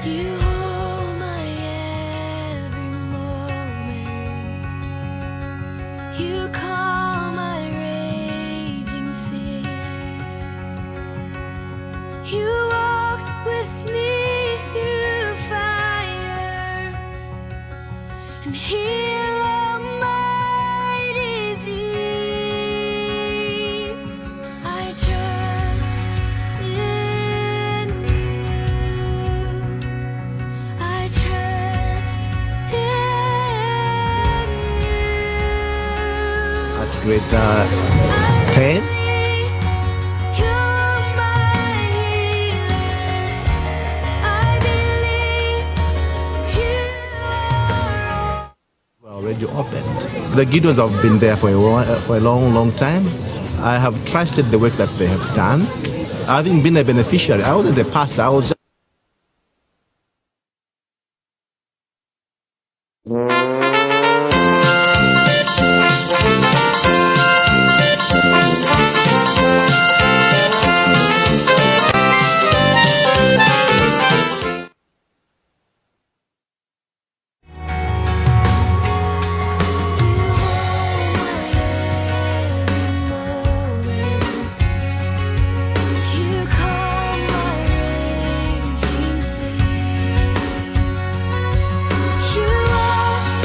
You hold my every moment. You calm my raging seas. You walk with me through fire and heal all my disease. I trust in you. I trust in you. At grade 10, You're my healer. I believe you are all. already opened. The Gideons have been there for a long, long time. I have trusted the work that they have done. Having been a beneficiary, I wasn't a pastor. I was just You calm my raging seas. You walk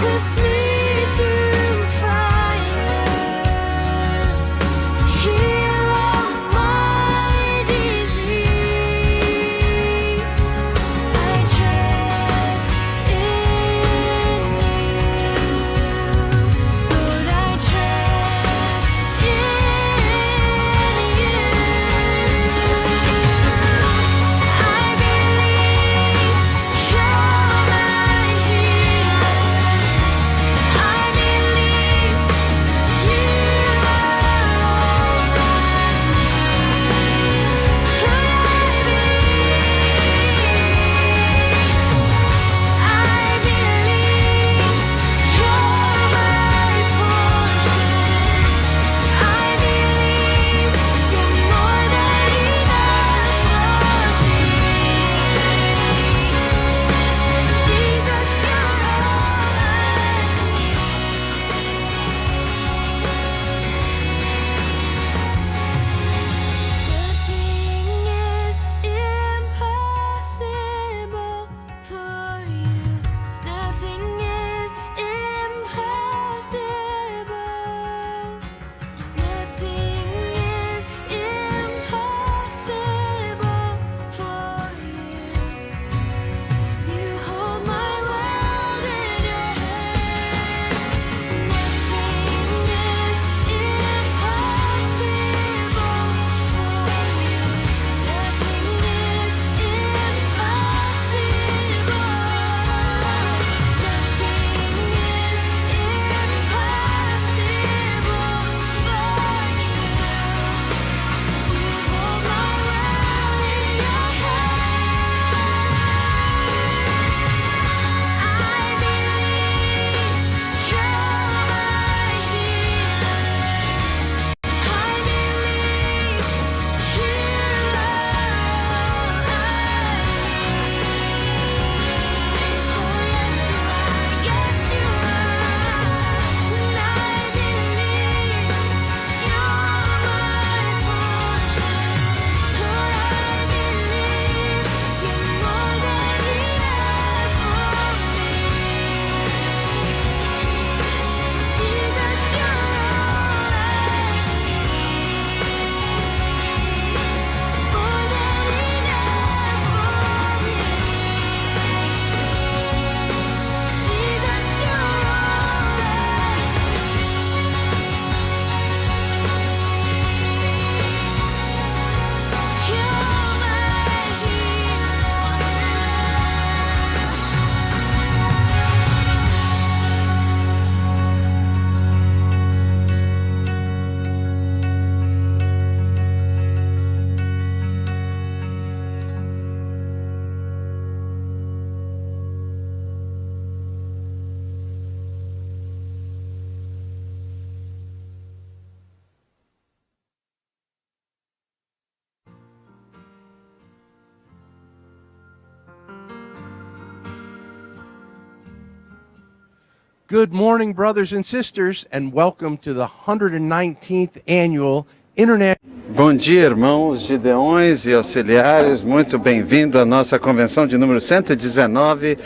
Good morning, brothers and sisters, and welcome to the 119th Annual International. Bom dia, irmãos, gideões e auxiliares. Muito bem-vindo à nossa convenção de número 119.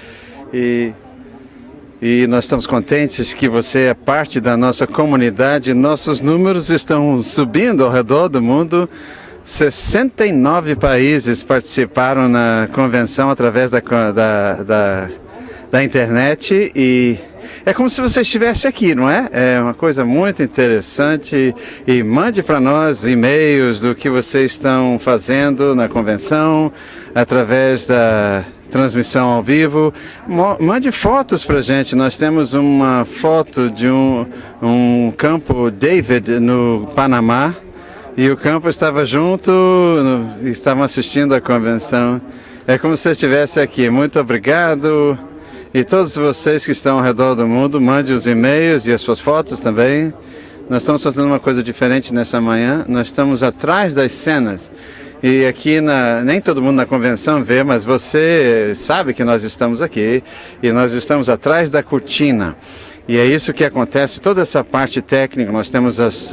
E nós estamos contentes que você é parte da nossa comunidade. Nossos números estão subindo ao redor do mundo. 69 países participaram na convenção através da internet e é como se você estivesse aqui, não é? É uma coisa muito interessante. E mande para nós e-mails do que vocês estão fazendo na convenção, através da transmissão ao vivo. Mande fotos para a gente. Nós temos uma foto de um campo David no Panamá. E o campo estava junto, estavam assistindo a convenção. É como se você estivesse aqui. Muito obrigado. E todos vocês que estão ao redor do mundo, mande os e-mails e as suas fotos também. Nós estamos fazendo uma coisa diferente nessa manhã. Nós estamos atrás das cenas. E aqui, nem todo mundo na convenção vê, mas você sabe que nós estamos aqui. E nós estamos atrás da cortina. E é isso que acontece, toda essa parte técnica. Nós temos as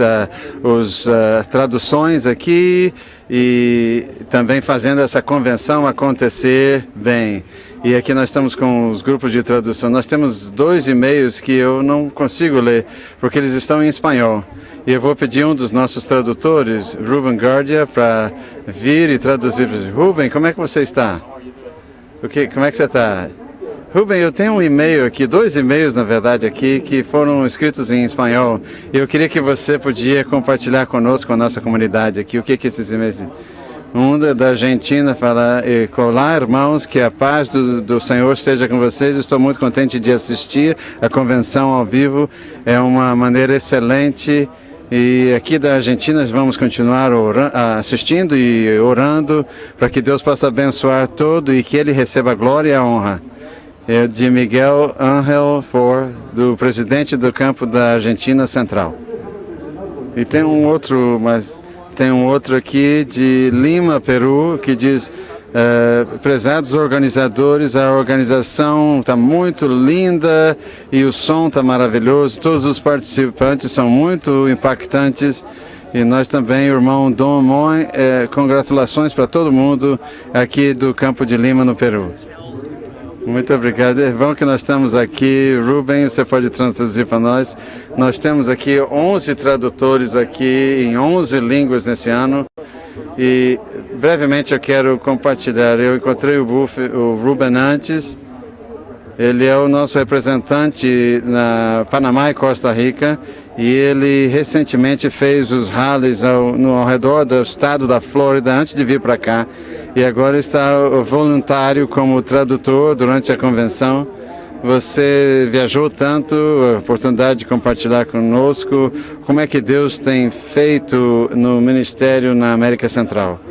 traduções aqui e também fazendo essa convenção acontecer bem. E aqui nós estamos com os grupos de tradução. Nós temos 2 e-mails que eu não consigo ler, porque eles estão em espanhol. E eu vou pedir um dos nossos tradutores, Ruben Guardia, para vir e traduzir. Ruben, como é que você está? Como é que você está? Ruben, eu tenho um e-mail aqui, 2 e-mails na verdade aqui, que foram escritos em espanhol. E eu queria que você podia compartilhar conosco, com a nossa comunidade aqui, o que esses e-mails dizem. Um da Argentina fala: olá, irmãos, que a paz do Senhor esteja com vocês. Estou muito contente de assistir a convenção ao vivo. É uma maneira excelente. E aqui da Argentina nós vamos continuar assistindo e orando para que Deus possa abençoar todo e que Ele receba a glória e a honra. É de Miguel Ángel do presidente do campo da Argentina Central. E tem um outro aqui de Lima, Peru, que diz: prezados organizadores, a organização está muito linda e o som está maravilhoso. Todos os participantes são muito impactantes. E nós também, o irmão Dom Moy, congratulações para todo mundo aqui do Campo de Lima, no Peru. Muito obrigado. É bom que nós estamos aqui. Ruben, você pode traduzir para nós. Nós temos aqui 11 tradutores aqui em 11 línguas nesse ano. E brevemente eu quero compartilhar. Eu encontrei o Ruben antes. Ele é o nosso representante na Panamá e Costa Rica. E ele recentemente fez os rallies ao redor do estado da Flórida antes de vir para cá. E agora está voluntário como tradutor durante a convenção. Você viajou tanto, a oportunidade de compartilhar conosco como é que Deus tem feito no ministério na América Central.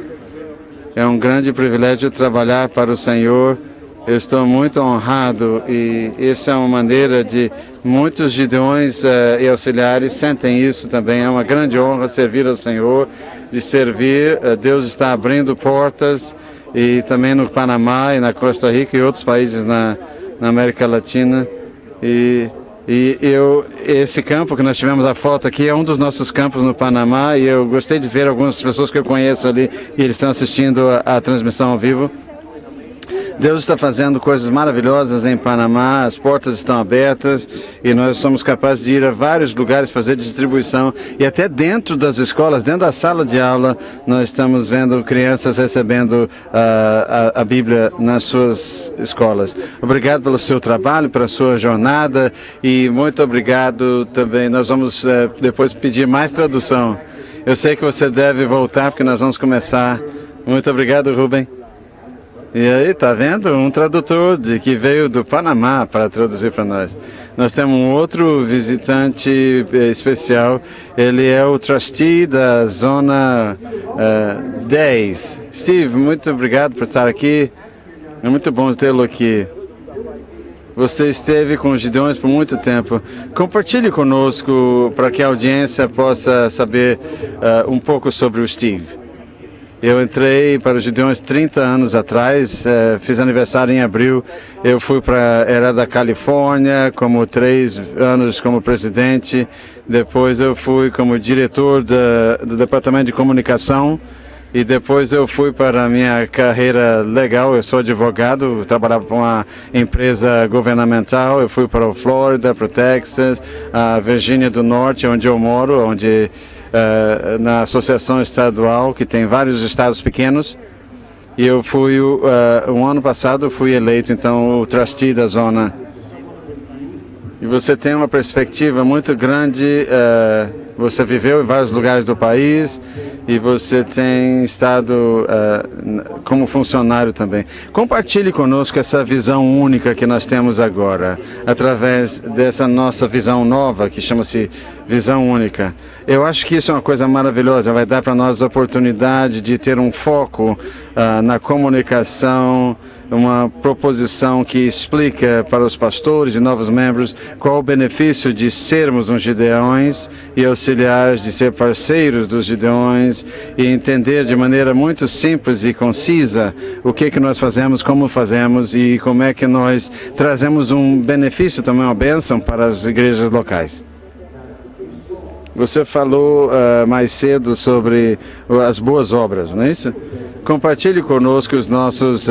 É um grande privilégio trabalhar para o Senhor. Eu estou muito honrado e essa é uma maneira de muitos gideões e auxiliares sentem isso também. É uma grande honra servir ao Senhor, de servir. Deus está abrindo portas e também no Panamá e na Costa Rica e outros países na América Latina. Esse campo que nós tivemos a foto aqui é um dos nossos campos no Panamá e eu gostei de ver algumas pessoas que eu conheço ali e eles estão assistindo a transmissão ao vivo. Deus está fazendo coisas maravilhosas em Panamá, as portas estão abertas e nós somos capazes de ir a vários lugares fazer distribuição e até dentro das escolas, dentro da sala de aula, nós estamos vendo crianças recebendo a Bíblia nas suas escolas. Obrigado pelo seu trabalho, pela sua jornada e muito obrigado também. Nós vamos depois pedir mais tradução. Eu sei que você deve voltar porque nós vamos começar. Muito obrigado, Ruben. E aí, tá vendo? Um tradutor que veio do Panamá para traduzir para nós. Nós temos um outro visitante especial. Ele é o trustee da Zona 10. Steve, muito obrigado por estar aqui. É muito bom tê-lo aqui. Você esteve com os Gideões por muito tempo. Compartilhe conosco para que a audiência possa saber um pouco sobre o Steve. Eu entrei para os Gideões 30 anos atrás, fiz aniversário em abril. Eu fui era da Califórnia, como 3 anos como presidente. Depois eu fui como diretor do Departamento de Comunicação. E depois eu fui para a minha carreira legal. Eu sou advogado, trabalhava para uma empresa governamental. Eu fui para a Flórida, para o Texas, a Virgínia do Norte, onde eu moro, na associação estadual, que tem vários estados pequenos. E eu fui, ano passado, fui eleito, então, o trustee da zona. E você tem uma perspectiva muito grande, você viveu em vários lugares do país e você tem estado como funcionário também. Compartilhe conosco essa visão única que nós temos agora, através dessa nossa visão nova, que chama-se Visão Única. Eu acho que isso é uma coisa maravilhosa, vai dar para nós a oportunidade de ter um foco na comunicação, uma proposição que explica para os pastores e novos membros qual o benefício de sermos uns Gideões e auxiliares, de ser parceiros dos Gideões e entender de maneira muito simples e concisa o que nós fazemos, como fazemos e como é que nós trazemos um benefício, também uma bênção para as igrejas locais. Você falou mais cedo sobre as boas obras, não é isso? Compartilhe conosco os nossos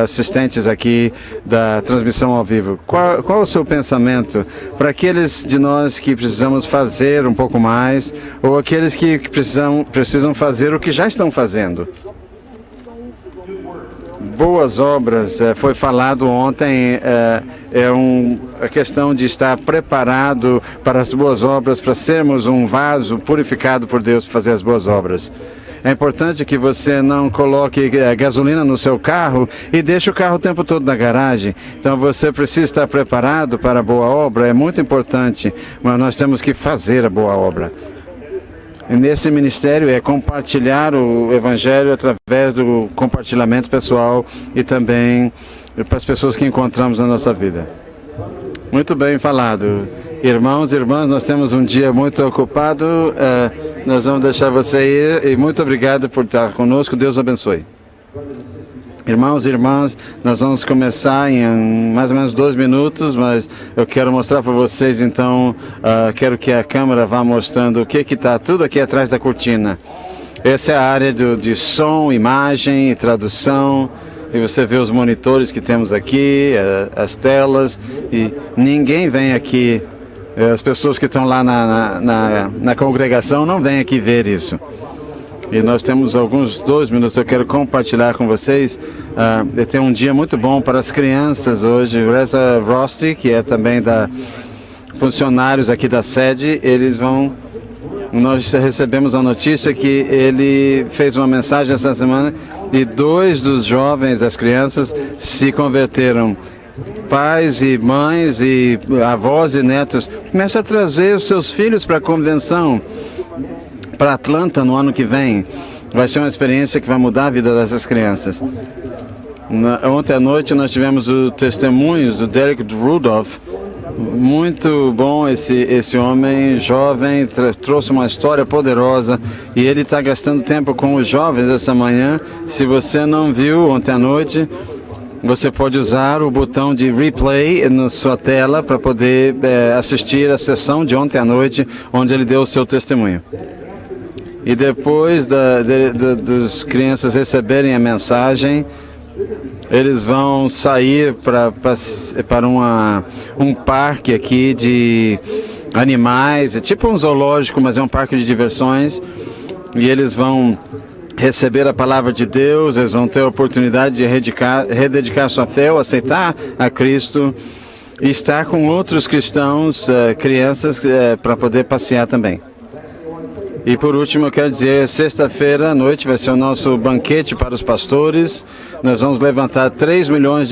assistentes aqui da transmissão ao vivo. Qual o seu pensamento para aqueles de nós que precisamos fazer um pouco mais ou aqueles que precisam fazer o que já estão fazendo? Boas obras, foi falado ontem, a questão de estar preparado para as boas obras, para sermos um vaso purificado por Deus para fazer as boas obras. É importante que você não coloque gasolina no seu carro e deixe o carro o tempo todo na garagem. Então você precisa estar preparado para a boa obra, é muito importante, mas nós temos que fazer a boa obra. E nesse ministério é compartilhar o Evangelho através do compartilhamento pessoal e também para as pessoas que encontramos na nossa vida. Muito bem falado. Irmãos e irmãs, nós temos um dia muito ocupado, nós vamos deixar você ir e muito obrigado por estar conosco, Deus abençoe. Irmãos e irmãs, nós vamos começar em mais ou menos 2 minutos, mas eu quero mostrar para vocês, então, quero que a câmera vá mostrando o que está tudo aqui atrás da cortina. Essa é a área de som, imagem e tradução, e você vê os monitores que temos aqui, as telas, e ninguém vem aqui, as pessoas que estão lá na congregação não vêm aqui ver isso. E nós temos alguns 2 minutos, eu quero compartilhar com vocês. Tem um dia muito bom para as crianças hoje. Reza Rosti, que é também funcionários aqui da sede, nós recebemos a notícia que ele fez uma mensagem essa semana e 2 dos jovens, das crianças, se converteram. Pais e mães e avós e netos, comece a trazer os seus filhos para a convenção, para Atlanta no ano que vem. Vai ser uma experiência que vai mudar a vida dessas crianças. Ontem à noite nós tivemos o testemunho do Derek Rudolph. Muito bom esse homem jovem, trouxe uma história poderosa e ele está gastando tempo com os jovens essa manhã. Se você não viu ontem à noite, você pode usar o botão de replay na sua tela para poder assistir a sessão de ontem à noite, onde ele deu o seu testemunho. E depois das crianças receberem a mensagem, eles vão sair para um parque aqui de animais, é tipo um zoológico, mas é um parque de diversões, e eles vão receber a palavra de Deus, eles vão ter a oportunidade de rededicar sua fé, ou aceitar a Cristo, e estar com outros cristãos, crianças, para poder passear também. E por último, eu quero dizer, sexta-feira à noite vai ser o nosso banquete para os pastores. Nós vamos levantar $3 milhões,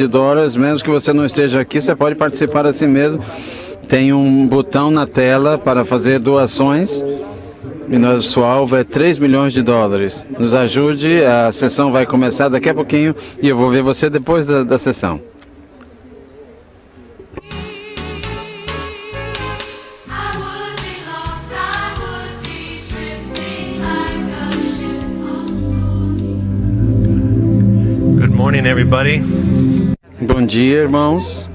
mesmo que você não esteja aqui, você pode participar assim mesmo. Tem um botão na tela para fazer doações. E nosso alvo é $3 milhões. Nos ajude, a sessão vai começar daqui a pouquinho e eu vou ver você depois da sessão. morning, everybody. Bom dia, irmãos.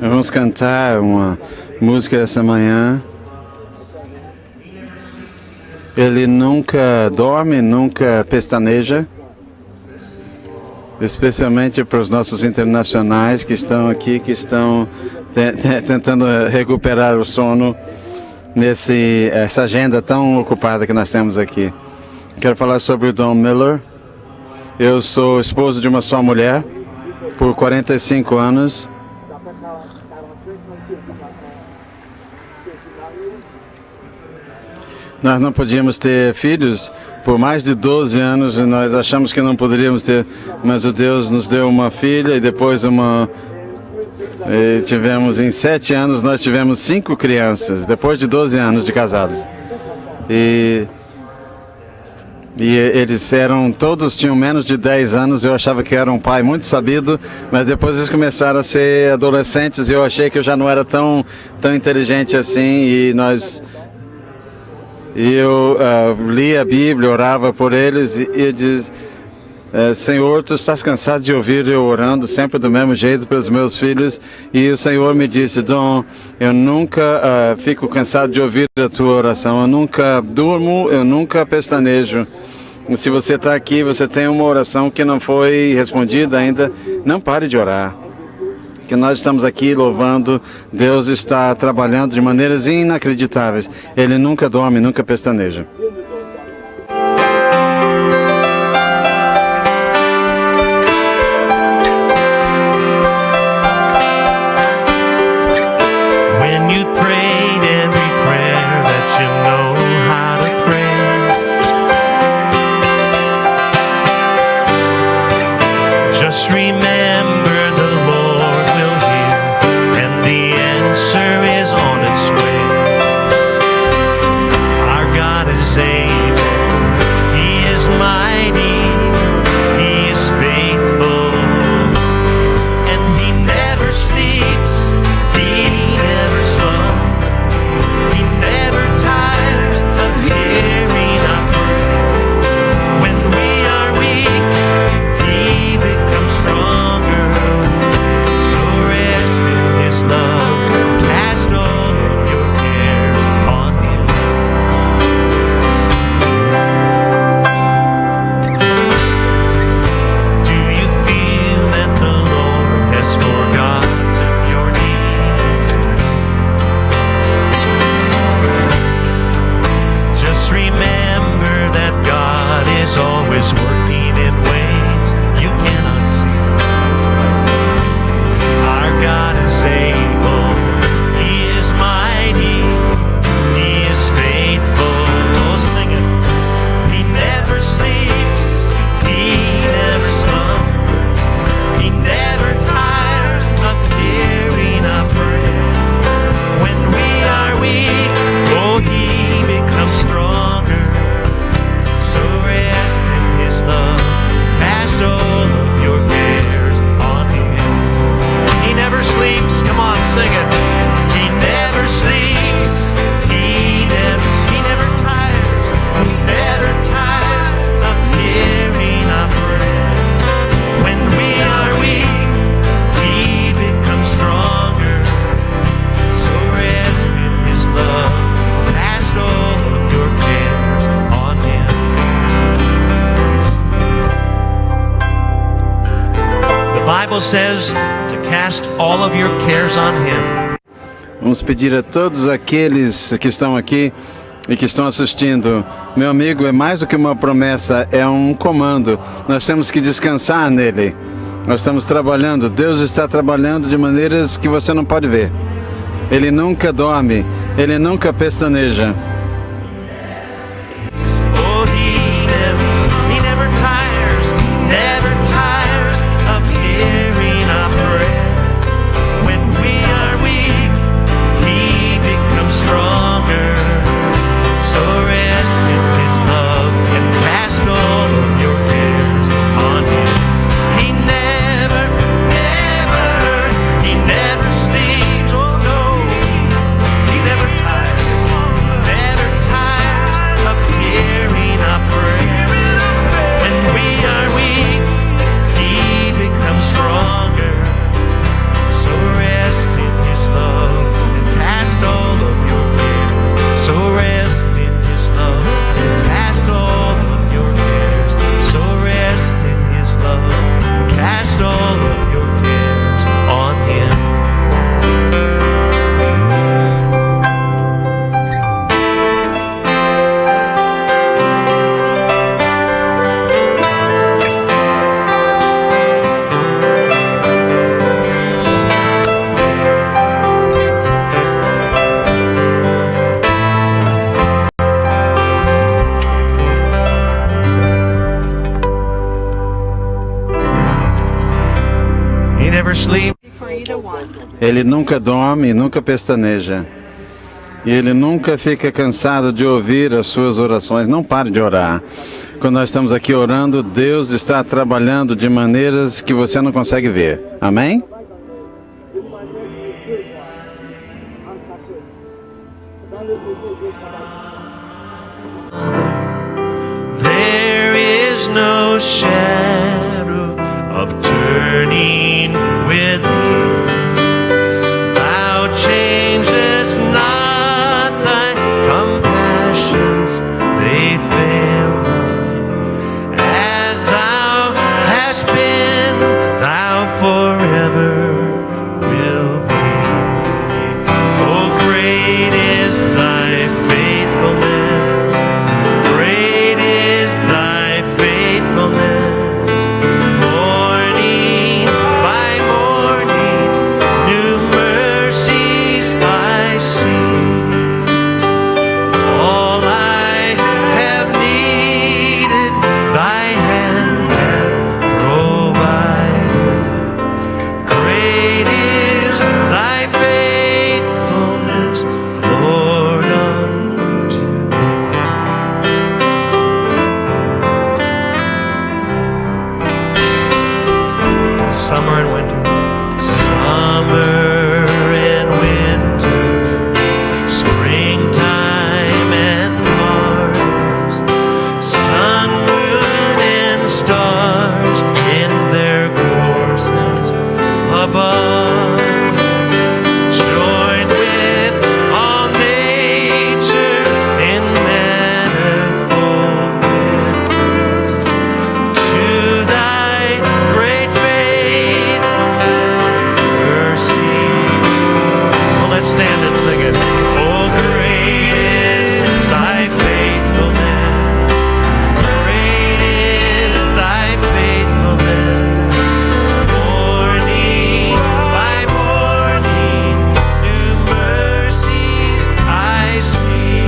Vamos cantar uma música essa manhã. Ele nunca dorme, nunca pestaneja. Especialmente para os nossos internacionais que estão aqui, que estão tentando recuperar o sono essa agenda tão ocupada que nós temos aqui. Quero falar sobre o Don Miller. Eu sou esposo de uma só mulher por 45 anos. Nós não podíamos ter filhos por mais de 12 anos e nós achamos que não poderíamos ter, mas o Deus nos deu uma filha e depois em 7 anos nós tivemos 5 crianças, depois de 12 anos de casados. E eles todos tinham menos de 10 anos, eu achava que era um pai muito sabido, mas depois eles começaram a ser adolescentes e eu achei que eu já não era tão inteligente assim eu lia a Bíblia, orava por eles e dizia: Senhor, tu estás cansado de ouvir eu orando sempre do mesmo jeito pelos meus filhos? E o Senhor me disse: Dom, eu nunca fico cansado de ouvir a tua oração, eu nunca durmo, eu nunca pestanejo. E se você está aqui, você tem uma oração que não foi respondida ainda, não pare de orar. Que nós estamos aqui louvando, Deus está trabalhando de maneiras inacreditáveis. Ele nunca dorme, nunca pestaneja. When you prayed every prayer that you know how to pray, just remember the Lord will hear, and the answer is on its way. Our God is able, He is mighty, He is faithful, and He never sleeps, He never slumbers, He never tires of hearing our prayer. When we are weak, He becomes stronger. So rest in His love, cast all of your cares on Him. Do you feel that the Lord has forgotten your need? Just remember that God is always working in ways you cannot see. Our God is able, He is mighty, He is faithful. Oh, sing it. He never sleeps, He never slumbers, He never tires of hearing our prayer. When we are weak, oh, He becomes stronger. So rest in His love, cast all of your cares on Him. He never sleeps, come on, sing it. He never sleeps, He never tires, He never tires of hearing our prayer. When we are weak, He becomes stronger. So rest in His love, cast all of your cares on Him. The Bible says to cast all of your cares on Him. Vamos pedir a todos aqueles que estão aqui e que estão assistindo. Meu amigo, é mais do que uma promessa, é um comando. Nós temos que descansar nele. Nós estamos trabalhando, Deus está trabalhando de maneiras que você não pode ver. Ele nunca dorme, Ele nunca pestaneja. Oh, He never tires of hearing our prayer. When we are weak, He becomes stronger. So rest in His love and cast all of your cares on Him. He never sleeps. Oh no, He never tires. Ele nunca dorme, nunca pestaneja. E Ele nunca fica cansado de ouvir as suas orações. Não pare de orar. Quando nós estamos aqui orando, Deus está trabalhando de maneiras que você não consegue ver. Amém? There is no shadow of turning with thee. Thou changest not, thy compassions, they fail not. As thou hast been, thou forever will be. Oh, great is thy faithfulness. Great is thy faithfulness. Morning by morning, new mercies I see. All I have needed, thy hand hath provided. Great is thy faithfulness, Lord, unto me. Summer and winter, summer and winter, springtime and harvest, sun, moon, and stars in their courses above. Join with all nature in manifold witness to thy great faithfulness, mercy. Well, let's stand and sing it. Oh, great is thy faithfulness. Great is thy faithfulness. Morning by morning, new mercies I see.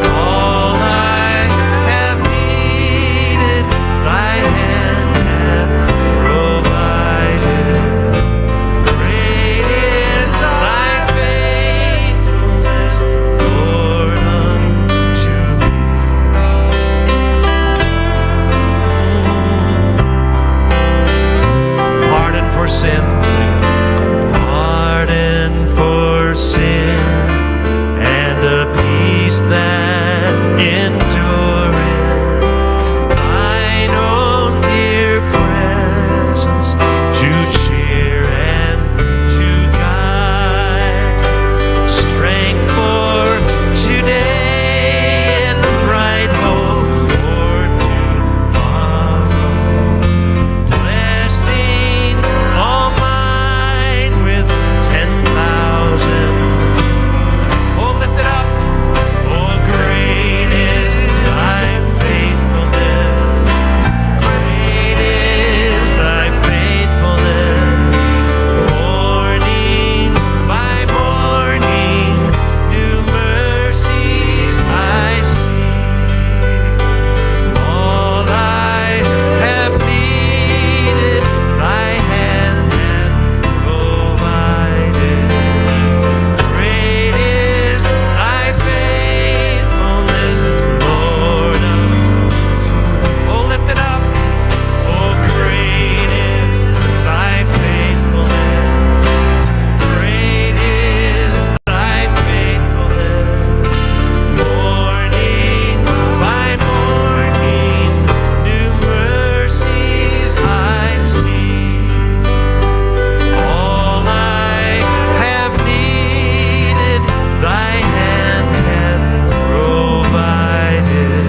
All I have needed, thy hand hath provided. Great is thy faithfulness, Lord, unto me. Pardon for sin, sing it. Pardon for sin, and a peace that endureth. Thine own dear presence to cheer and to guide. Strength for today and bright hope for tomorrow. Blessings all mine with 10,000. Oh, lift it up. Oh, great is thy faithfulness. Great is thy faithfulness. Morning by morning, new mercies I see. All I have needed, thy hand hath provided. Great is thy faithfulness, Lord. Oh, lift it up. Oh, great is thy faithfulness. Great is thy faithfulness. Morning by morning, new mercies I see. All I have needed, thy hand hath provided.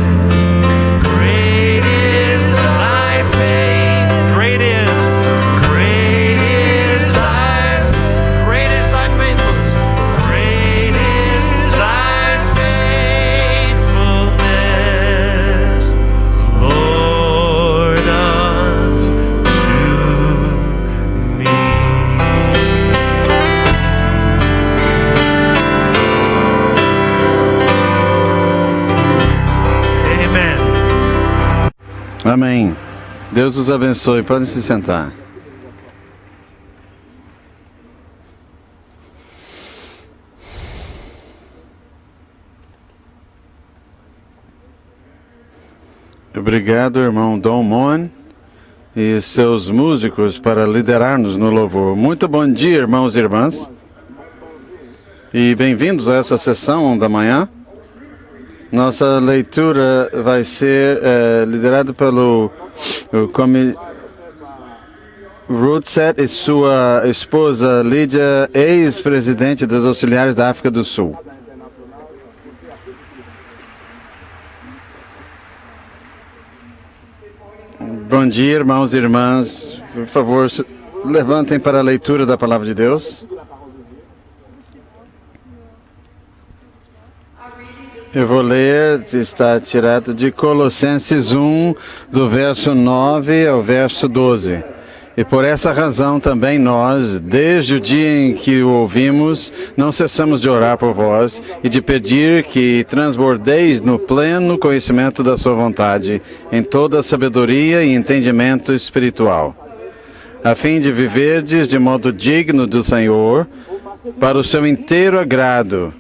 Great is thy faith. Great is thy faithfulness. Great is thy faithfulness, Lord, unto me. Amen. Amém. Deus os abençoe. Podem se sentar. Obrigado, irmão Dom Mon e seus músicos para liderar-nos no louvor. Muito bom dia, irmãos e irmãs. E bem-vindos a essa sessão da manhã. Nossa leitura vai ser liderada pelo Ruthset e sua esposa Lídia, ex-presidente das Auxiliares da África do Sul. Bom dia, irmãos e irmãs. Por favor, levantem para a leitura da Palavra de Deus. Eu vou ler, está tirado de Colossenses 1, do verso 9 ao verso 12. E por essa razão também nós, desde o dia em que o ouvimos, não cessamos de orar por vós e de pedir que transbordeis no pleno conhecimento da sua vontade, em toda sabedoria e entendimento espiritual, a fim de viverdes de modo digno do Senhor, para o seu inteiro agrado,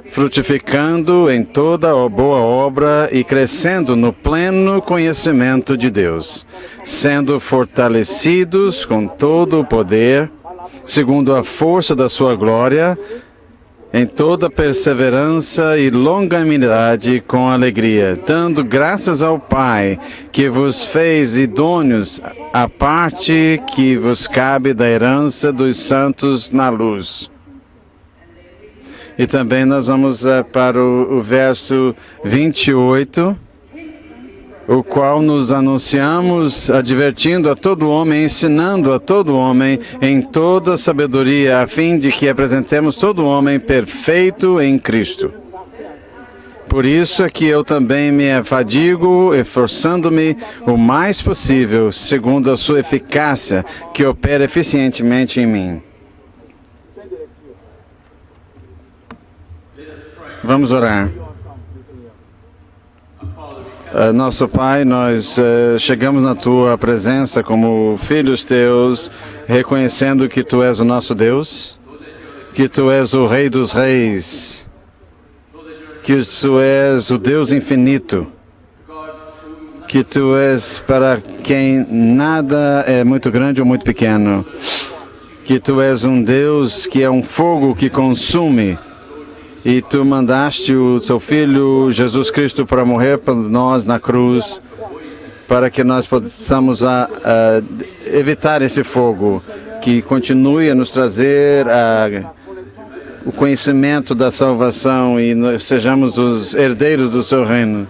frutificando em toda a boa obra e crescendo no pleno conhecimento de Deus, sendo fortalecidos com todo o poder, segundo a força da sua glória, em toda perseverança e longanimidade com alegria, dando graças ao Pai, que vos fez idôneos à parte que vos cabe da herança dos santos na luz. E também nós vamos para o verso 28, o qual nos anunciamos, advertindo a todo homem, ensinando a todo homem em toda sabedoria, a fim de que apresentemos todo homem perfeito em Cristo. Por isso é que eu também me afadigo, esforçando-me o mais possível, segundo a sua eficácia, que opera eficientemente em mim. Vamos orar. Nosso Pai, nós chegamos na Tua presença como filhos Teus, reconhecendo que Tu és o nosso Deus, que Tu és o Rei dos Reis, que Tu és o Deus infinito, que Tu és para quem nada é muito grande ou muito pequeno, que Tu és um Deus que é um fogo que consome. E Tu mandaste o Seu Filho, Jesus Cristo, para morrer por nós na cruz, para que nós possamos evitar esse fogo, que continue a nos trazer o conhecimento da salvação e nós sejamos os herdeiros do Seu reino.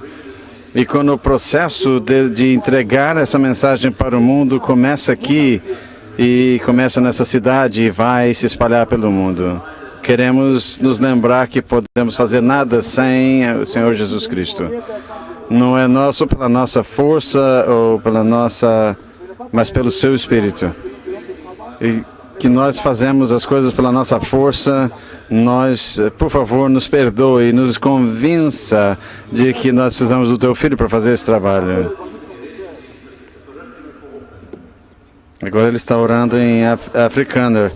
E quando o processo de entregar essa mensagem para o mundo começa aqui, e começa nessa cidade e vai se espalhar pelo mundo. Queremos nos lembrar que podemos fazer nada sem o Senhor Jesus Cristo. Não é nosso pela nossa força ou pela nossa, mas pelo Seu Espírito. E que nós fazemos as coisas pela nossa força, nós, por favor, nos perdoe e nos convença de que nós precisamos do Teu Filho para fazer esse trabalho. Agora ele está orando em africâner.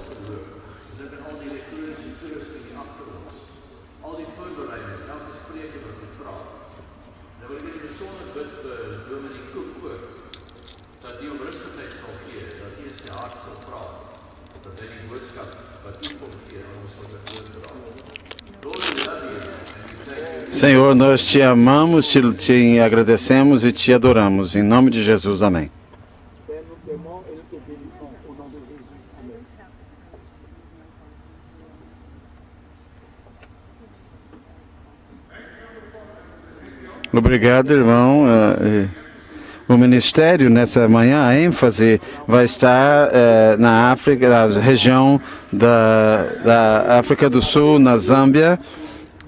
Senhor, nós Te amamos, te agradecemos e Te adoramos. Em nome de Jesus, amém. Obrigado, irmão. O ministério nessa manhã, a ênfase vai estar na África, na região da África do Sul, na Zâmbia.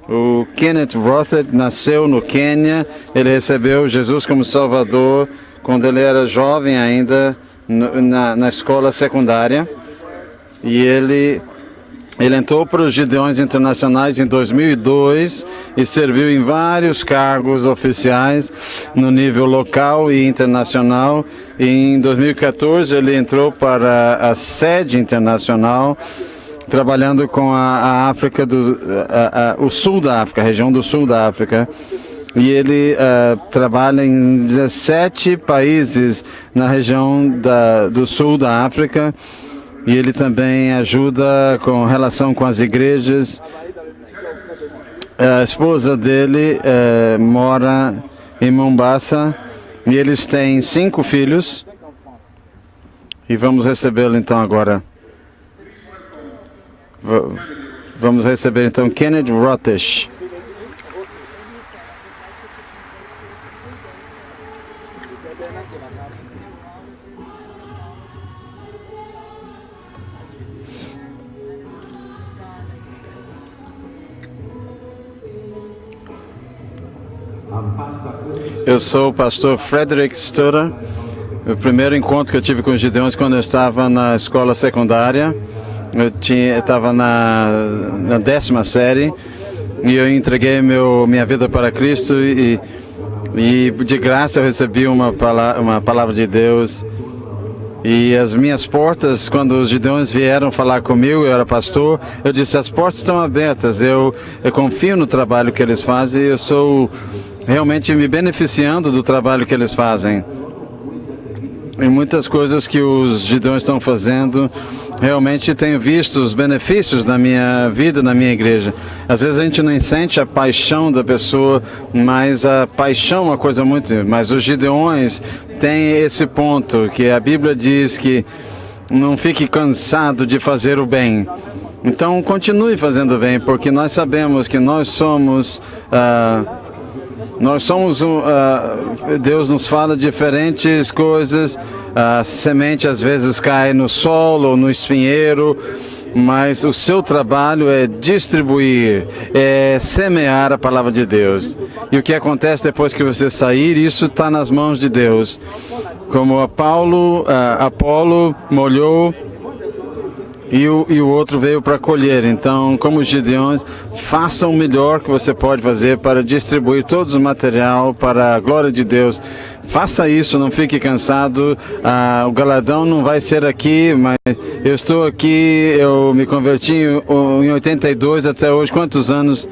O Kenneth Rother nasceu no Quênia. Ele recebeu Jesus como Salvador quando ele era jovem ainda na escola secundária. E ele entrou para os Gideões Internacionais em 2002 e serviu em vários cargos oficiais no nível local e internacional. E em 2014 ele entrou para a sede internacional, trabalhando com a África o sul da África, a região do sul da África. E ele trabalha em 17 países na região do sul da África. E ele também ajuda com relação com as igrejas. A esposa dele mora em Mombasa e eles têm 5 filhos. E vamos recebê-lo então agora. Vamos receber então Kenneth Rottish. Eu sou o pastor Frederick Stutter. O primeiro encontro que eu tive com os Gideões quando eu estava na escola secundária, eu estava na 10ª série e eu entreguei minha vida para Cristo e de graça eu recebi uma palavra de Deus. E as minhas portas, quando os Gideões vieram falar comigo, eu era pastor, eu disse, as portas estão abertas, eu confio no trabalho que eles fazem e eu sou realmente me beneficiando do trabalho que eles fazem. E muitas coisas que os Gideões estão fazendo, realmente tenho visto os benefícios na minha vida, na minha igreja. Às vezes a gente não sente a paixão da pessoa, mas a paixão é uma coisa muito... Mas os Gideões têm esse ponto, que a Bíblia diz que não fique cansado de fazer o bem. Então continue fazendo o bem, porque nós sabemos que nós somos... Deus nos fala diferentes coisas. A semente às vezes cai no solo ou no espinheiro, mas o seu trabalho é distribuir, é semear a palavra de Deus. E o que acontece depois que você sair, isso está nas mãos de Deus. Como Apolo molhou e o outro veio para colher. Então, como os Gideões, faça o melhor que você pode fazer para distribuir todo o material para a glória de Deus. Faça isso, não fique cansado. O galardão não vai ser aqui, mas eu estou aqui, eu me converti em 82 até hoje, quantos anos?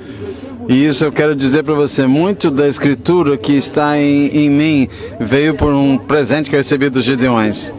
E isso eu quero dizer para você, muito da escritura que está em mim veio por um presente que eu recebi dos Gideões.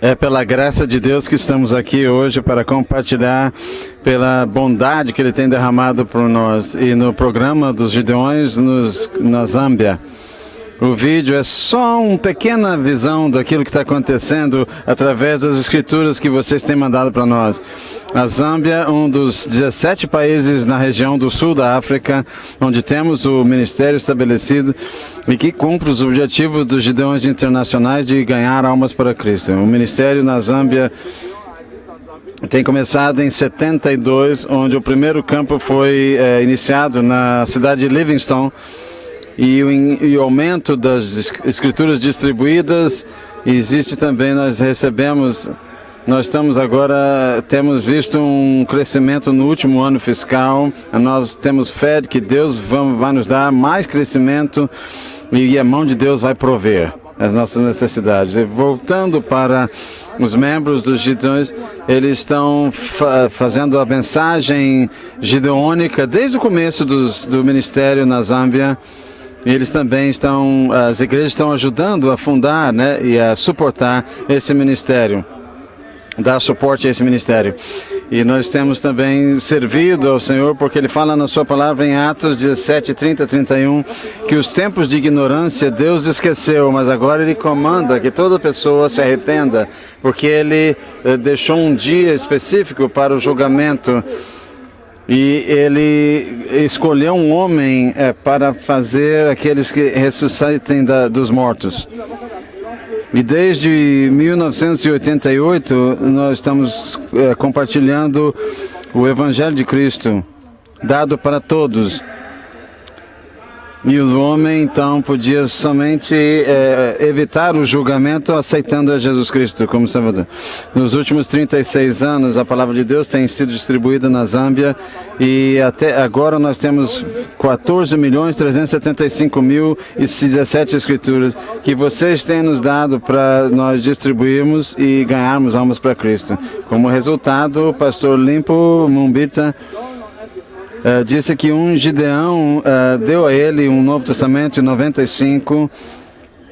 É pela graça de Deus que estamos aqui hoje para compartilhar pela bondade que Ele tem derramado por nós. E no programa dos Gideões na Zâmbia, o vídeo é só uma pequena visão daquilo que está acontecendo através das escrituras que vocês têm mandado para nós. A Zâmbia, um dos 17 países na região do sul da África, onde temos o ministério estabelecido e que cumpre os objetivos dos Gideões internacionais de ganhar almas para Cristo. O ministério na Zâmbia tem começado em 72, onde o primeiro campo foi iniciado na cidade de Livingstone. E o aumento das escrituras distribuídas existe também. Temos visto um crescimento no último ano fiscal. Nós temos fé de que Deus vai nos dar mais crescimento e a mão de Deus vai prover as nossas necessidades. E voltando para os membros dos Gideões, eles estão fazendo a mensagem gideônica desde o começo do ministério na Zâmbia. Eles também as igrejas estão ajudando a fundar, né, e a suportar esse ministério, dar suporte a esse ministério. E nós temos também servido ao Senhor, porque Ele fala na sua palavra em Atos 17, 30, 31, que os tempos de ignorância Deus esqueceu, mas agora Ele comanda que toda pessoa se arrependa, porque Ele deixou um dia específico para o julgamento. E Ele escolheu um homem para fazer aqueles que ressuscitem dos mortos. E desde 1988 nós estamos compartilhando o Evangelho de Cristo, dado para todos. E o homem, então, podia somente evitar o julgamento aceitando a Jesus Cristo como Salvador. Nos últimos 36 anos, a palavra de Deus tem sido distribuída na Zâmbia e até agora nós temos 14.375.017 escrituras que vocês têm nos dado para nós distribuirmos e ganharmos almas para Cristo. Como resultado, o pastor Limpo Mumbita disse que um Gideão deu a ele um Novo Testamento em 95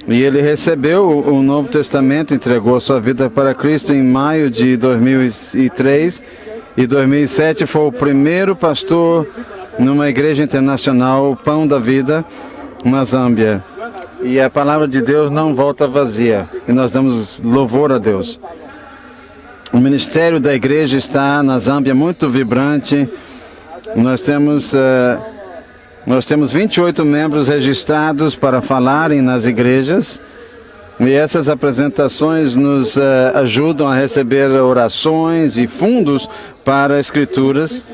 e ele recebeu o Novo Testamento, entregou sua vida para Cristo em maio de 2003 e 2007 foi o primeiro pastor numa igreja internacional, Pão da Vida, na Zâmbia. E a palavra de Deus não volta vazia e nós damos louvor a Deus. O ministério da igreja está na Zâmbia muito vibrante. Nós temos 28 membros registrados para falarem nas igrejas e essas apresentações nos ajudam a receber orações e fundos para escrituras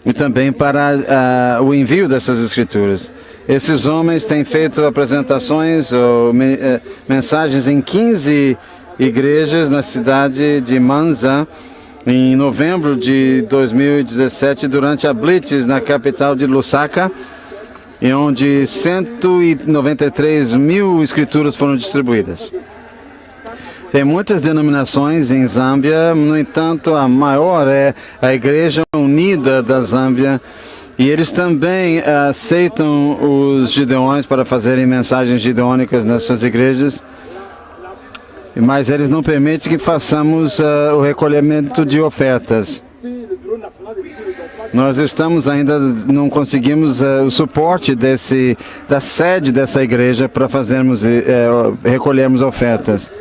e também para o envio dessas escrituras. Esses homens têm feito apresentações ou mensagens em 15 igrejas na cidade de Manza, em novembro de 2017, durante a Blitz na capital de Lusaka, em onde 193 mil escrituras foram distribuídas. Tem muitas denominações em Zâmbia, no entanto, a maior é a Igreja Unida da Zâmbia, e eles também aceitam os gideões para fazerem mensagens gideônicas nas suas igrejas, mas eles não permitem que façamos o recolhimento de ofertas. Nós não conseguimos o suporte da sede dessa igreja para recolhermos ofertas.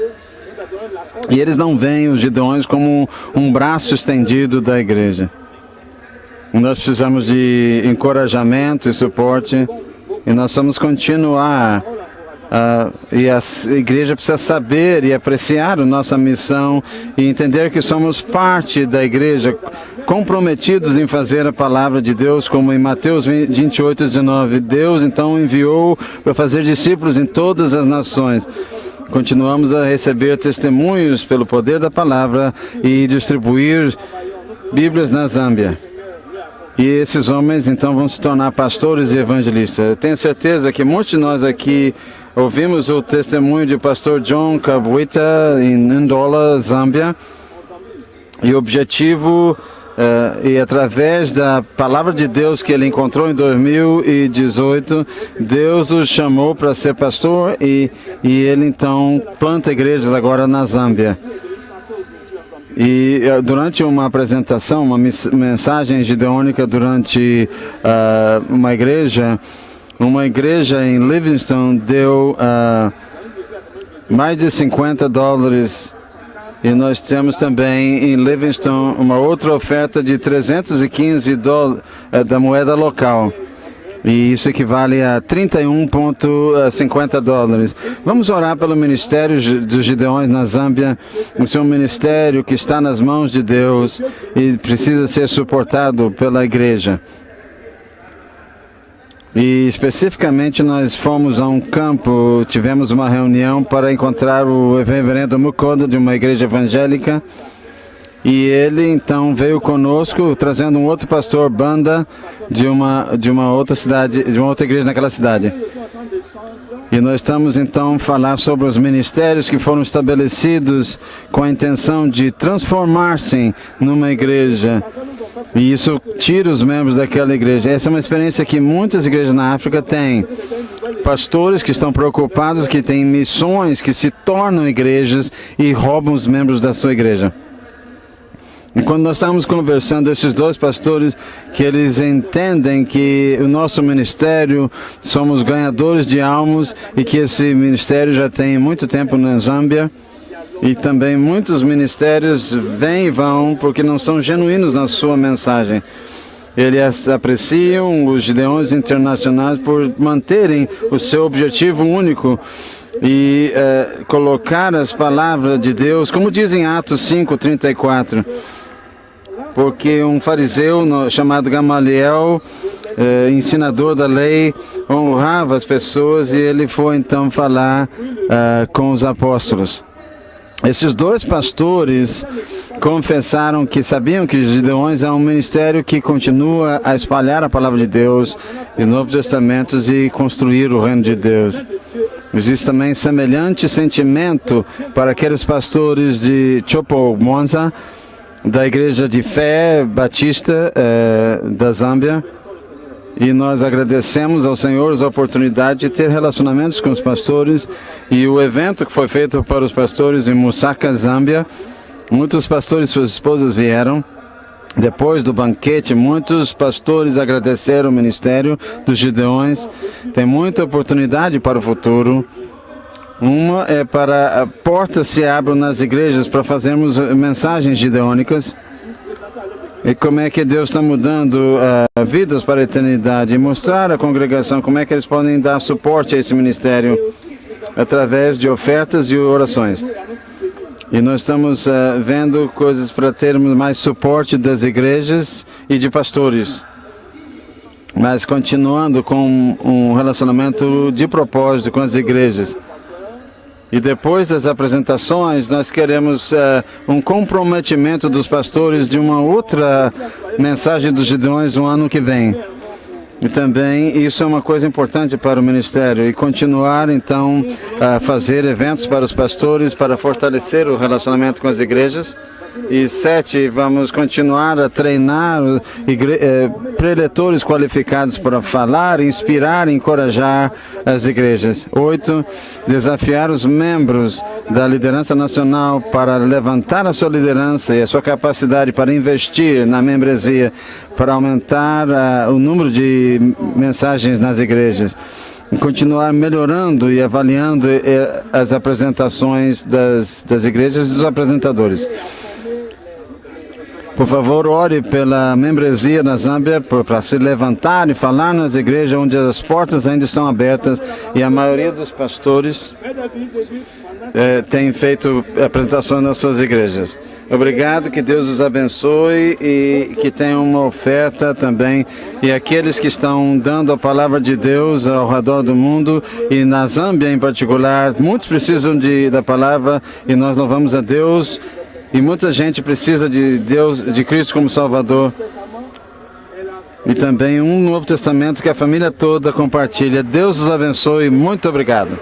E eles não veem os gideões como um braço estendido da igreja. Nós precisamos de encorajamento e suporte e nós vamos continuar. E a igreja precisa saber e apreciar a nossa missão e entender que somos parte da igreja, comprometidos em fazer a palavra de Deus, como em Mateus 28:19. Deus então enviou para fazer discípulos em todas as nações. Continuamos a receber testemunhos pelo poder da palavra e distribuir Bíblias na Zâmbia. E esses homens então vão se tornar pastores e evangelistas. Eu tenho certeza que muitos de nós aqui ouvimos o testemunho de pastor John Kabwita em Ndola, Zâmbia. E o objetivo, e através da palavra de Deus que ele encontrou em 2018, Deus o chamou para ser pastor e ele então planta igrejas agora na Zâmbia. E durante uma apresentação, uma mensagem gideônica durante uma igreja em Livingston deu mais de $50. E nós temos também em Livingston uma outra oferta de $315 da moeda local. E isso equivale a $31,50. Vamos orar pelo ministério dos Gideões na Zâmbia. Esse é um ministério que está nas mãos de Deus e precisa ser suportado pela igreja. E especificamente nós fomos a um campo, tivemos uma reunião para encontrar o reverendo Mukodo de uma igreja evangélica. E ele então veio conosco trazendo um outro pastor, Banda, de uma outra cidade, de uma outra igreja naquela cidade. E nós estamos então falar sobre os ministérios que foram estabelecidos com a intenção de transformar-se numa igreja. E isso tira os membros daquela igreja. Essa é uma experiência que muitas igrejas na África têm. Pastores que estão preocupados, que têm missões, que se tornam igrejas e roubam os membros da sua igreja. E quando nós estamos conversando, esses dois pastores, que eles entendem que o nosso ministério, somos ganhadores de almas e que esse ministério já tem muito tempo na Zâmbia. E também muitos ministérios vêm e vão porque não são genuínos na sua mensagem. Eles apreciam os Gideões internacionais por manterem o seu objetivo único e colocar as palavras de Deus, como diz em Atos 5:34. Porque um fariseu chamado Gamaliel ensinador da lei, honrava as pessoas e ele foi então falar com os apóstolos. Esses dois pastores confessaram que sabiam que os Gideões é um ministério que continua a espalhar a palavra de Deus e o Novo Testamento e construir o reino de Deus. Existe também semelhante sentimento para aqueles pastores de Chopo Monza, da Igreja de Fé Batista da Zâmbia. E nós agradecemos ao Senhor a oportunidade de ter relacionamentos com os pastores e o evento que foi feito para os pastores em Musaka, Zâmbia. Muitos pastores e suas esposas vieram. Depois do banquete, muitos pastores agradeceram o ministério dos Gideões. Tem muita oportunidade para o futuro. Uma é para portas se abram nas igrejas para fazermos mensagens gideônicas. E como é que Deus está mudando vidas para a eternidade e mostrar à congregação como é que eles podem dar suporte a esse ministério através de ofertas e orações. E nós estamos vendo coisas para termos mais suporte das igrejas e de pastores. Mas continuando com um relacionamento de propósito com as igrejas. E depois das apresentações, nós queremos um comprometimento dos pastores de uma outra mensagem dos Gideões no ano que vem. E também isso é uma coisa importante para o ministério. E continuar, então, a fazer eventos para os pastores para fortalecer o relacionamento com as igrejas. E 7, vamos continuar a treinar preletores qualificados para falar, inspirar e encorajar as igrejas. 8, desafiar os membros da liderança nacional para levantar a sua liderança e a sua capacidade para investir na membresia, para aumentar o número de mensagens nas igrejas. E continuar melhorando e avaliando as apresentações das igrejas e dos apresentadores. Por favor, ore pela membresia na Zâmbia para se levantar e falar nas igrejas onde as portas ainda estão abertas e a maioria dos pastores tem feito apresentações nas suas igrejas. Obrigado, que Deus os abençoe e que tenham uma oferta também. E aqueles que estão dando a palavra de Deus ao redor do mundo e na Zâmbia em particular, muitos precisam da palavra e nós louvamos a Deus. E muita gente precisa de Deus, de Cristo como Salvador. E também um Novo Testamento que a família toda compartilha. Deus os abençoe. Muito obrigado.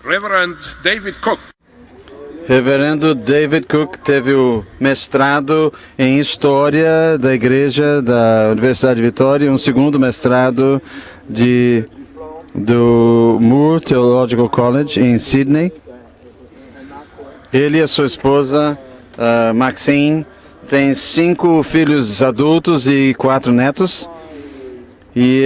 Reverend David Cook. Reverendo David Cook teve o mestrado em História da Igreja da Universidade de Vitória e um segundo mestrado do Moore Theological College em Sydney. Ele e a sua esposa, Maxine, têm 5 filhos adultos e 4 netos. E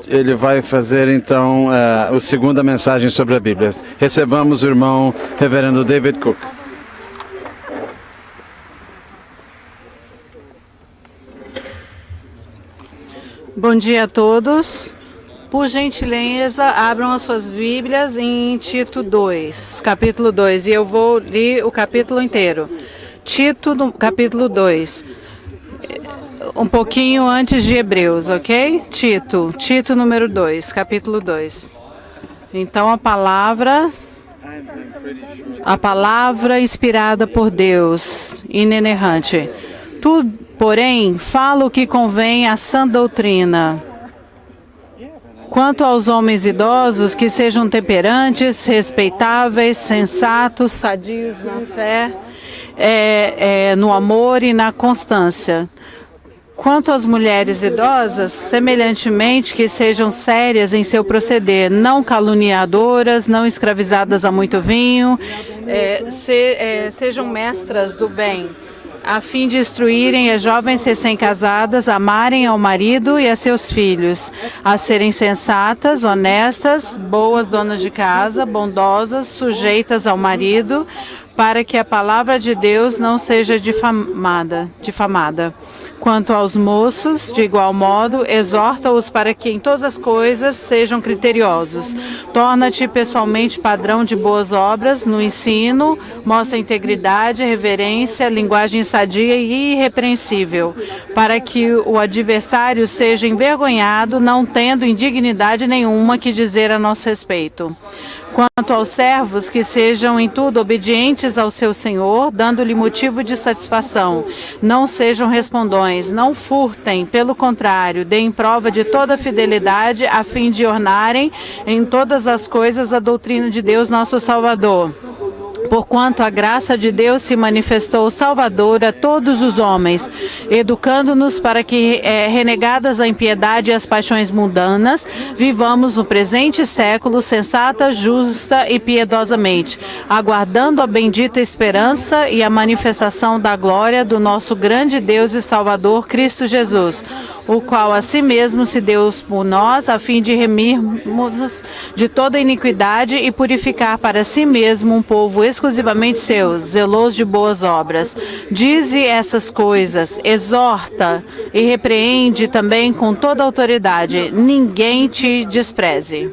ele vai fazer, então, a segunda mensagem sobre a Bíblia. Recebamos o irmão Reverendo David Cook. Bom dia a todos. Por gentileza, abram as suas Bíblias em Tito 2, capítulo 2. E eu vou ler o capítulo inteiro. Tito, capítulo 2. Um pouquinho antes de Hebreus, ok? Tito número 2, capítulo 2. Então a palavra inspirada por Deus, inerrante. Tu, porém, fala o que convém à sã doutrina. Quanto aos homens idosos, que sejam temperantes, respeitáveis, sensatos, sadios na fé, no amor e na constância. Quanto às mulheres idosas, semelhantemente que sejam sérias em seu proceder, não caluniadoras, não escravizadas a muito vinho, sejam mestras do bem, a fim de instruírem as jovens recém-casadas, amarem ao marido e a seus filhos, a serem sensatas, honestas, boas donas de casa, bondosas, sujeitas ao marido, para que a palavra de Deus não seja difamada. Quanto aos moços, de igual modo, exorta-os para que em todas as coisas sejam criteriosos. Torna-te pessoalmente padrão de boas obras no ensino, mostra integridade, reverência, linguagem sadia e irrepreensível, para que o adversário seja envergonhado, não tendo indignidade nenhuma que dizer a nosso respeito. Quanto aos servos, que sejam em tudo obedientes ao seu Senhor, dando-lhe motivo de satisfação. Não sejam respondões, não furtem, pelo contrário, deem prova de toda fidelidade, a fim de ornarem em todas as coisas a doutrina de Deus, nosso Salvador. Porquanto a graça de Deus se manifestou salvadora a todos os homens, educando-nos para que, renegadas a impiedade e as paixões mundanas, vivamos no presente século sensata, justa e piedosamente, aguardando a bendita esperança e a manifestação da glória do nosso grande Deus e Salvador, Cristo Jesus, o qual a si mesmo se deu por nós, a fim de remirmos de toda iniquidade e purificar para si mesmo um povo exclusivamente seu, zeloso de boas obras. Dize essas coisas, exorta e repreende também com toda autoridade. Ninguém te despreze.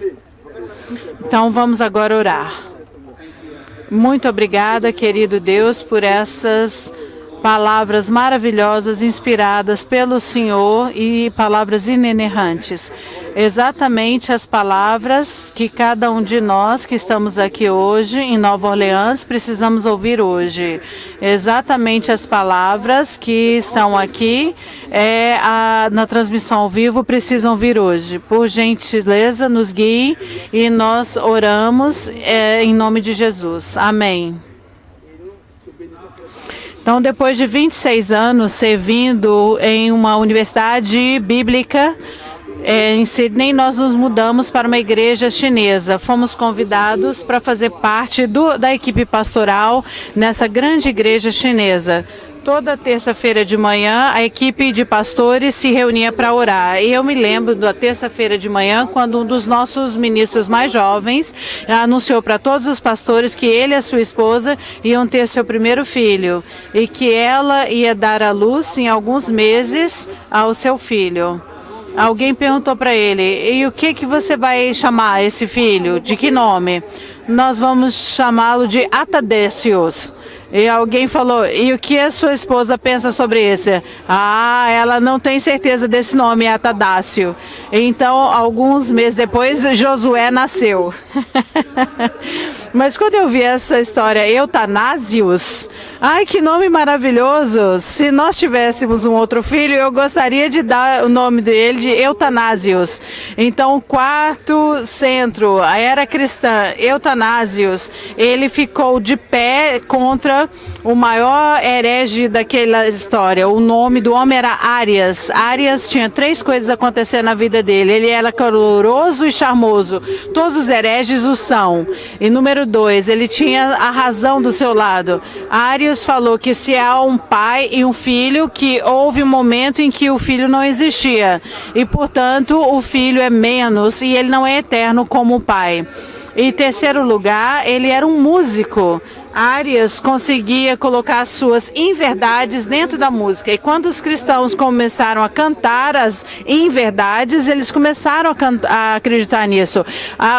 Então vamos agora orar. Muito obrigada, querido Deus, por essas palavras maravilhosas, inspiradas pelo Senhor e palavras inerrantes. Exatamente as palavras que cada um de nós que estamos aqui hoje em Nova Orleans precisamos ouvir hoje. Exatamente as palavras que estão aqui na transmissão ao vivo precisam ouvir hoje. Por gentileza, nos guie e nós oramos em nome de Jesus. Amém. Então, depois de 26 anos servindo em uma universidade bíblica em Sydney, nós nos mudamos para uma igreja chinesa. Fomos convidados para fazer parte da equipe pastoral nessa grande igreja chinesa. Toda terça-feira de manhã, a equipe de pastores se reunia para orar. E eu me lembro da terça-feira de manhã, quando um dos nossos ministros mais jovens anunciou para todos os pastores que ele e a sua esposa iam ter seu primeiro filho e que ela ia dar à luz em alguns meses ao seu filho. Alguém perguntou para ele, e o que você vai chamar esse filho? De que nome? Nós vamos chamá-lo de Atadécios. E alguém falou, e o que a sua esposa pensa sobre esse? Ela não tem certeza desse nome, Atadácio. Então, alguns meses depois, Josué nasceu. Mas quando eu vi essa história, Eutanásios, ai, que nome maravilhoso! Se nós tivéssemos um outro filho, eu gostaria de dar o nome dele de Eutanásios. Então, o quarto centro, a era cristã, Eutanásios, ele ficou de pé contra o maior herege daquela história. O nome do homem era Arias. Arias tinha 3 coisas acontecendo na vida dele. Ele era caloroso e charmoso. Todos os hereges o são. E número 2, ele tinha a razão do seu lado. Arias falou que se há um pai e um filho, que houve um momento em que o filho não existia. E, portanto, o filho é menos e ele não é eterno como o pai. Em terceiro lugar, ele era um músico. Arias conseguia colocar suas inverdades dentro da música. E quando os cristãos começaram a cantar as inverdades, eles começaram a acreditar nisso.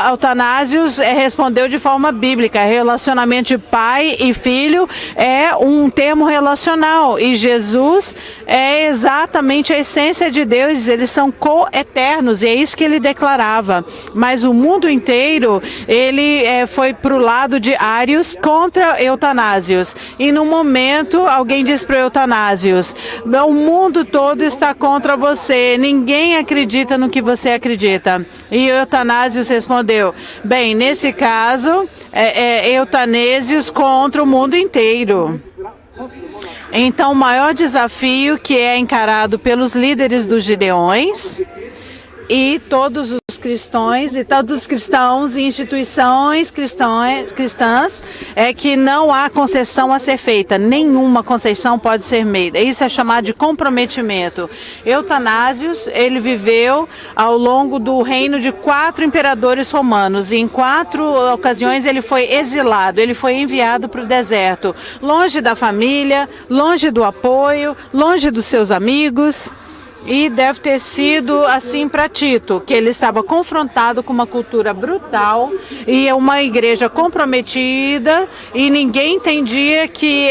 Eutanásios respondeu de forma bíblica. Relacionamento de pai e filho é um termo relacional. E Jesus é exatamente a essência de Deus. Eles são co-eternos. E é isso que ele declarava. Mas o mundo inteiro, ele foi para o lado de Arius contra Eutanásios. E no momento, alguém diz para Eutanásios, o mundo todo está contra você, ninguém acredita no que você acredita. E Eutanásios respondeu, bem, nesse caso, Eutanásios contra o mundo inteiro. Então, o maior desafio que é encarado pelos líderes dos Gideões e todos os cristãos e todos os cristãos e instituições cristãs é que não há concessão a ser feita. Nenhuma concessão pode ser feita. Isso é chamado de comprometimento. Eutanásios, ele viveu ao longo do reino de 4 imperadores romanos e em 4 ocasiões ele foi exilado, ele foi enviado para o deserto, longe da família, longe do apoio, longe dos seus amigos. E deve ter sido assim para Tito, que ele estava confrontado com uma cultura brutal e uma igreja comprometida e ninguém entendia que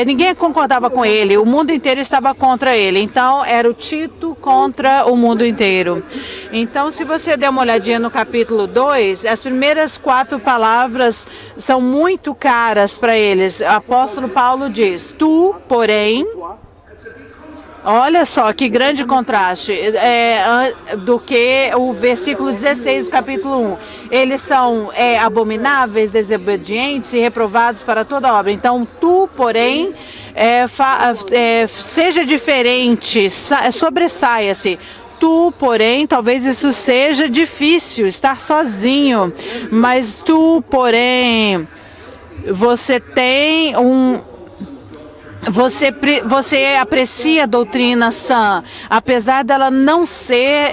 ninguém concordava com ele, o mundo inteiro estava contra ele. Então era o Tito contra o mundo inteiro. Então se você der uma olhadinha no capítulo 2, as primeiras 4 palavras são muito caras para eles. O apóstolo Paulo diz, tu, porém... Olha só que grande contraste do que o versículo 16 do capítulo 1. Eles são abomináveis, desobedientes e reprovados para toda obra. Então, tu, porém, seja diferente, sobressaia-se. Tu, porém, talvez isso seja difícil, estar sozinho. Mas tu, porém, você tem Você aprecia a doutrina sã, apesar dela não ser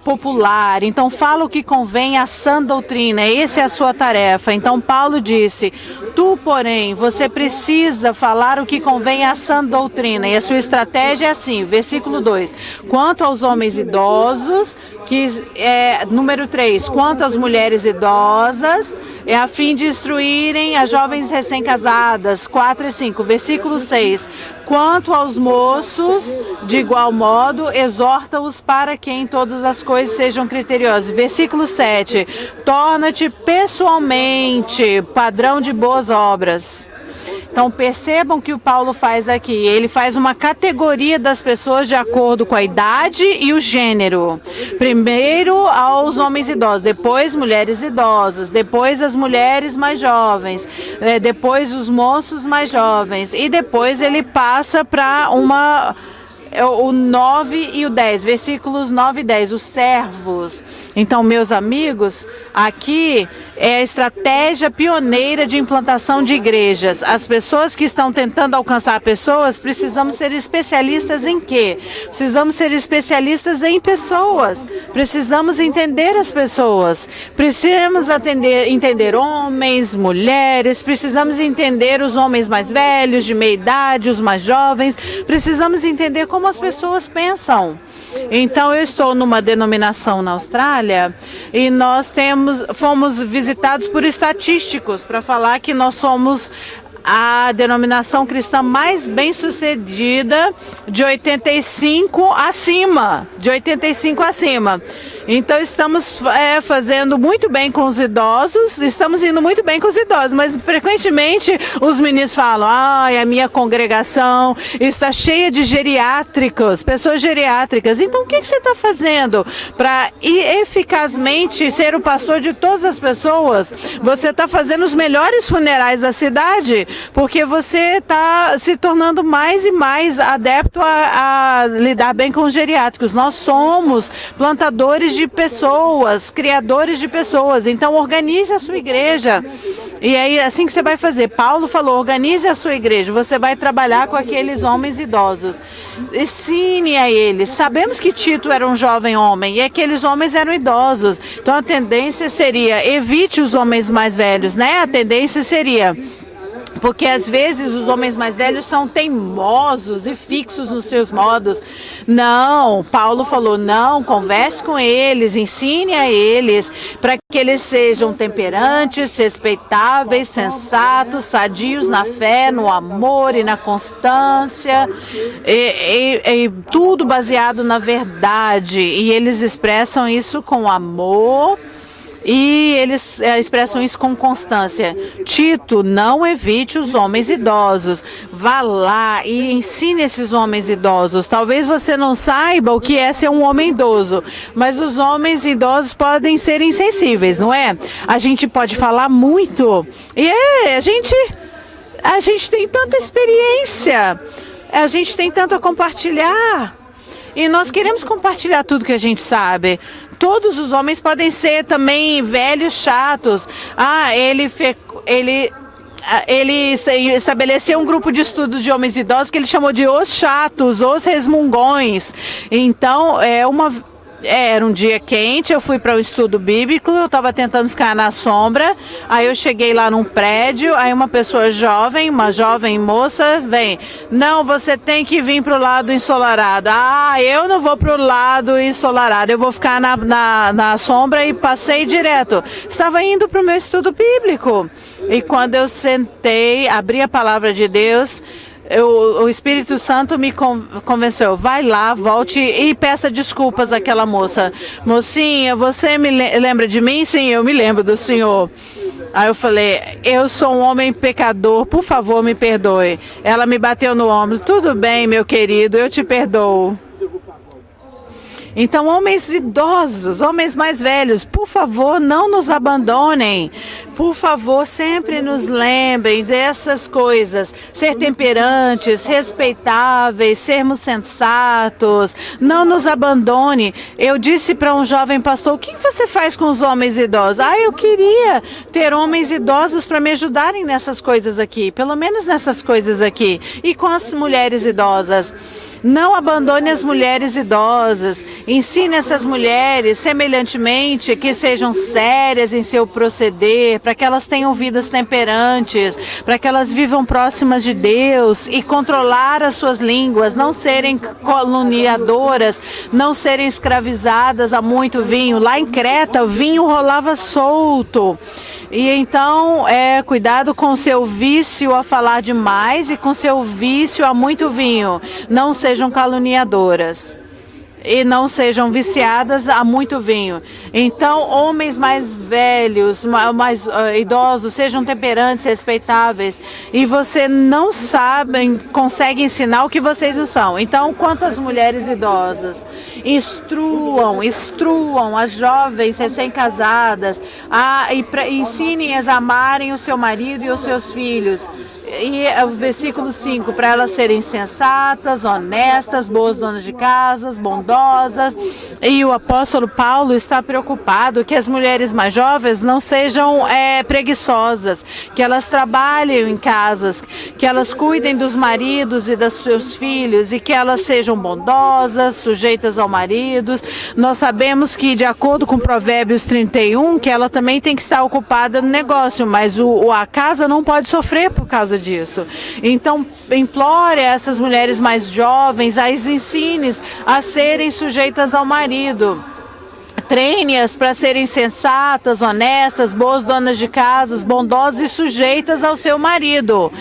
popular. Então, fala o que convém à sã doutrina. Essa é a sua tarefa. Então, Paulo disse, tu, porém, você precisa falar o que convém à sã doutrina. E a sua estratégia é assim, versículo 2. Quanto aos homens idosos, número 3, quanto às mulheres idosas, a fim de instruírem as jovens recém-casadas, 4 e 5, versículo 6, quanto aos moços, de igual modo, exorta-os para que em todas as coisas sejam criteriosos, versículo 7, torna-te pessoalmente padrão de boas obras. Então, percebam que o Paulo faz aqui. Ele faz uma categoria das pessoas de acordo com a idade e o gênero. Primeiro aos homens idosos, depois mulheres idosas, depois as mulheres mais jovens, depois os moços mais jovens. E depois ele passa para o 9 e o 10, versículos 9 e 10, os servos. Então, meus amigos, aqui é a estratégia pioneira de implantação de igrejas. As pessoas que estão tentando alcançar pessoas, precisamos ser especialistas em quê? Precisamos ser especialistas em pessoas. Precisamos entender as pessoas. Precisamos entender homens, mulheres, precisamos entender os homens mais velhos, de meia idade, os mais jovens. Precisamos entender como as pessoas pensam. Então, eu estou numa denominação na Austrália e nós fomos visitados por estatísticos para falar que nós somos a denominação cristã mais bem-sucedida de 85 acima. Então, estamos fazendo muito bem com os idosos, estamos indo muito bem com os idosos, mas frequentemente os meninos falam, a minha congregação está cheia de geriátricos, pessoas geriátricas. Então, o que você está fazendo para eficazmente ser o pastor de todas as pessoas? Você está fazendo os melhores funerais da cidade, porque você está se tornando mais e mais adepto a lidar bem com os geriátricos. Nós somos plantadores de pessoas, criadores de pessoas. Então, organize a sua igreja. E aí, assim que você vai fazer. Paulo falou, organize a sua igreja. Você vai trabalhar com aqueles homens idosos. Ensine a eles. Sabemos que Tito era um jovem homem e aqueles homens eram idosos. Então, a tendência seria, evite os homens mais velhos, né? A tendência seria... Porque às vezes os homens mais velhos são teimosos e fixos nos seus modos. Não, Paulo falou, não, converse com eles, ensine a eles, para que eles sejam temperantes, respeitáveis, sensatos, sadios na fé, no amor e na constância, e tudo baseado na verdade. E eles expressam isso com amor. E eles expressam isso com constância. Tito, não evite os homens idosos. Vá lá e ensine esses homens idosos. Talvez você não saiba o que é ser um homem idoso, mas os homens idosos podem ser insensíveis, não é? A gente pode falar muito. E a gente tem tanta experiência. A gente tem tanto a compartilhar. E nós queremos compartilhar tudo que a gente sabe. Todos os homens podem ser também velhos chatos. Ele estabeleceu um grupo de estudos de homens idosos que ele chamou de os chatos, os resmungões. Então, era um dia quente, eu fui para o estudo bíblico, eu estava tentando ficar na sombra, aí eu cheguei lá num prédio, aí uma pessoa jovem, uma jovem moça, vem, não, você tem que vir para o lado ensolarado. Eu não vou para o lado ensolarado, eu vou ficar na sombra e passei direto. Estava indo para o meu estudo bíblico. E quando eu sentei, abri a palavra de Deus, o Espírito Santo me convenceu, vai lá, volte e peça desculpas àquela moça. Mocinha, você me lembra de mim? Sim, eu me lembro do senhor. Aí eu falei, eu sou um homem pecador, por favor, me perdoe. Ela me bateu no ombro, tudo bem, meu querido, eu te perdoo. Então, homens idosos, homens mais velhos, por favor, não nos abandonem. Por favor, sempre nos lembrem dessas coisas. Ser temperantes, respeitáveis, sermos sensatos. Não nos abandone. Eu disse para um jovem pastor, o que você faz com os homens idosos? Eu queria ter homens idosos para me ajudarem nessas coisas aqui. Pelo menos nessas coisas aqui. E com as mulheres idosas. Não abandone as mulheres idosas. Ensine essas mulheres, semelhantemente, que sejam sérias em seu proceder, para que elas tenham vidas temperantes, para que elas vivam próximas de Deus e controlar as suas línguas, não serem caluniadoras, não serem escravizadas a muito vinho. Lá em Creta, o vinho rolava solto. E então, cuidado com o seu vício a falar demais e com seu vício a muito vinho. Não sejam caluniadoras. E não sejam viciadas a muito vinho. Então, homens mais velhos, mais idosos, sejam temperantes, respeitáveis. E você não consegue ensinar o que vocês não são. Então, quanto às mulheres idosas, instruam as jovens recém-casadas, ensinem-as a amarem o seu marido e os seus filhos. E o versículo 5, para elas serem sensatas, honestas, boas donas de casas, bondosas. E o apóstolo Paulo está preocupado que as mulheres mais jovens não sejam preguiçosas, que elas trabalhem em casas, que elas cuidem dos maridos e dos seus filhos e que elas sejam bondosas, sujeitas ao marido. Nós sabemos que, de acordo com Provérbios 31, que ela também tem que estar ocupada no negócio, mas a casa não pode sofrer por causa disso. Então, implore a essas mulheres mais jovens, as ensine a serem sujeitas ao marido. Treine-as para serem sensatas, honestas, boas donas de casas, bondosas e sujeitas ao seu marido.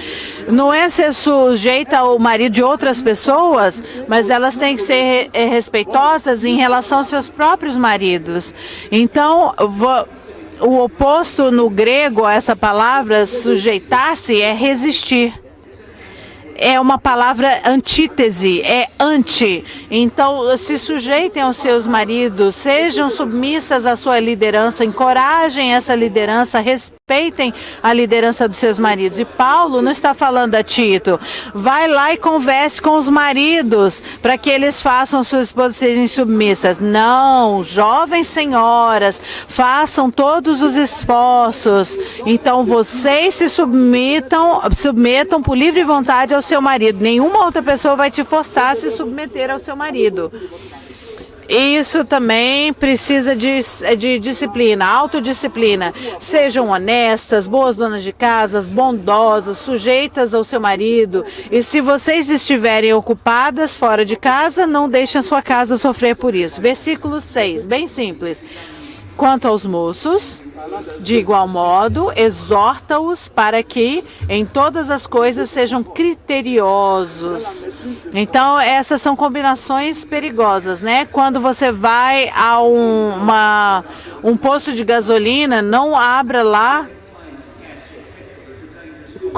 Não é ser sujeita ao marido de outras pessoas, mas elas têm que ser respeitosas em relação aos seus próprios maridos. Então, o oposto no grego a essa palavra, sujeitar-se, é resistir. É uma palavra antítese, é anti. Então, se sujeitem aos seus maridos, sejam submissas à sua liderança, encorajem essa liderança, respeitem a liderança dos seus maridos. E Paulo não está falando a Tito, vai lá e converse com os maridos para que eles façam suas esposas serem submissas. Não, jovens senhoras, façam todos os esforços. Então, vocês se submetam por livre vontade ao seu marido. Nenhuma outra pessoa vai te forçar a se submeter ao seu marido. Isso também precisa de disciplina, autodisciplina. Sejam honestas, boas donas de casas, bondosas, sujeitas ao seu marido. E se vocês estiverem ocupadas fora de casa, não deixem a sua casa sofrer por isso. Versículo 6, bem simples. Quanto aos moços, de igual modo, exorta-os para que em todas as coisas sejam criteriosos. Então, essas são combinações perigosas, né? Quando você vai a um posto de gasolina, não abra lá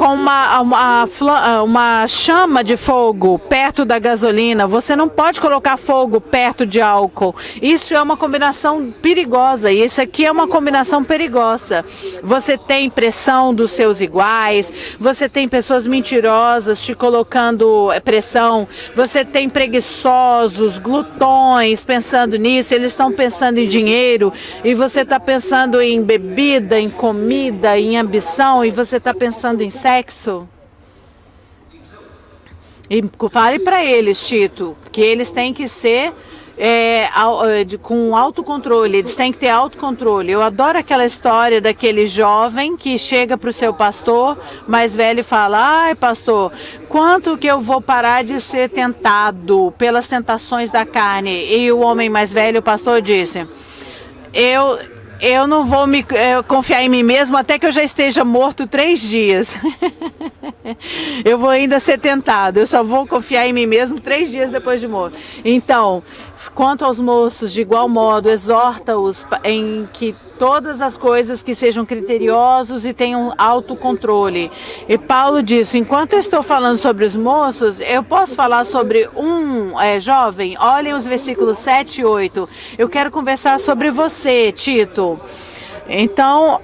com uma chama de fogo perto da gasolina. Você não pode colocar fogo perto de álcool. Isso é uma combinação perigosa. E isso aqui é uma combinação perigosa. Você tem pressão dos seus iguais. Você tem pessoas mentirosas te colocando pressão. Você tem preguiçosos, glutões pensando nisso. Eles estão pensando em dinheiro. E você está pensando em bebida, em comida, em ambição. E você está pensando em sexo. E fale para eles, Tito, que eles têm que ser com autocontrole, eles têm que ter autocontrole. Eu adoro aquela história daquele jovem que chega para o seu pastor mais velho e fala: ai, pastor, quanto que eu vou parar de ser tentado pelas tentações da carne? E o homem mais velho, o pastor, disse: eu não vou confiar em mim mesmo até que eu já esteja morto 3 dias. Eu vou ainda ser tentado. Eu só vou confiar em mim mesmo 3 dias depois de morto. Então, quanto aos moços, de igual modo, exorta-os em que todas as coisas que sejam criteriosos e tenham autocontrole. E Paulo disse: enquanto eu estou falando sobre os moços, eu posso falar sobre um jovem? Olhem os versículos 7 e 8. Eu quero conversar sobre você, Tito. Então,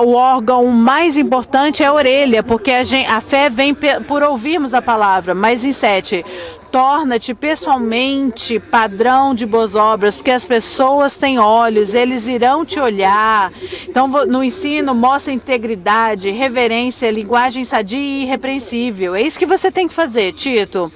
o órgão mais importante é a orelha, porque a fé vem por ouvirmos a palavra. Mas em 7, torna-te pessoalmente padrão de boas obras, porque as pessoas têm olhos, eles irão te olhar. Então, no ensino, mostra integridade, reverência, linguagem sadia e irrepreensível. É isso que você tem que fazer, Tito.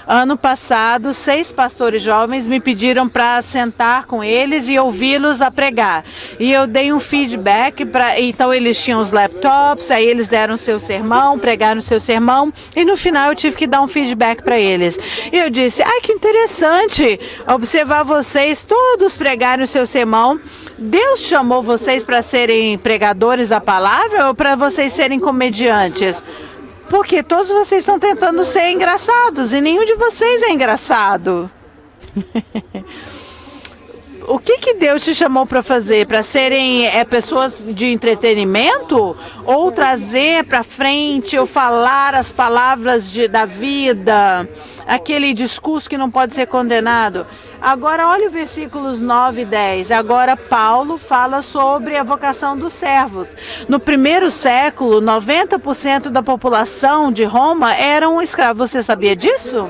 Ano passado, 6 pastores jovens me pediram para sentar com eles e ouvi-los a pregar. E eu dei um feedback, então eles tinham os laptops, aí eles deram seu sermão, pregaram seu sermão, e no final eu tive que dar um feedback para eles. E eu disse: ai, que interessante observar vocês todos pregarem o seu sermão. Deus chamou vocês para serem pregadores da palavra ou para vocês serem comediantes? Porque todos vocês estão tentando ser engraçados e nenhum de vocês é engraçado. O que Deus te chamou para fazer? Para serem pessoas de entretenimento? Ou trazer para frente, ou falar as palavras da vida? Aquele discurso que não pode ser condenado? Agora, olha os versículos 9 e 10. Agora, Paulo fala sobre a vocação dos servos. No primeiro século, 90% da população de Roma eram escravos. Você sabia disso?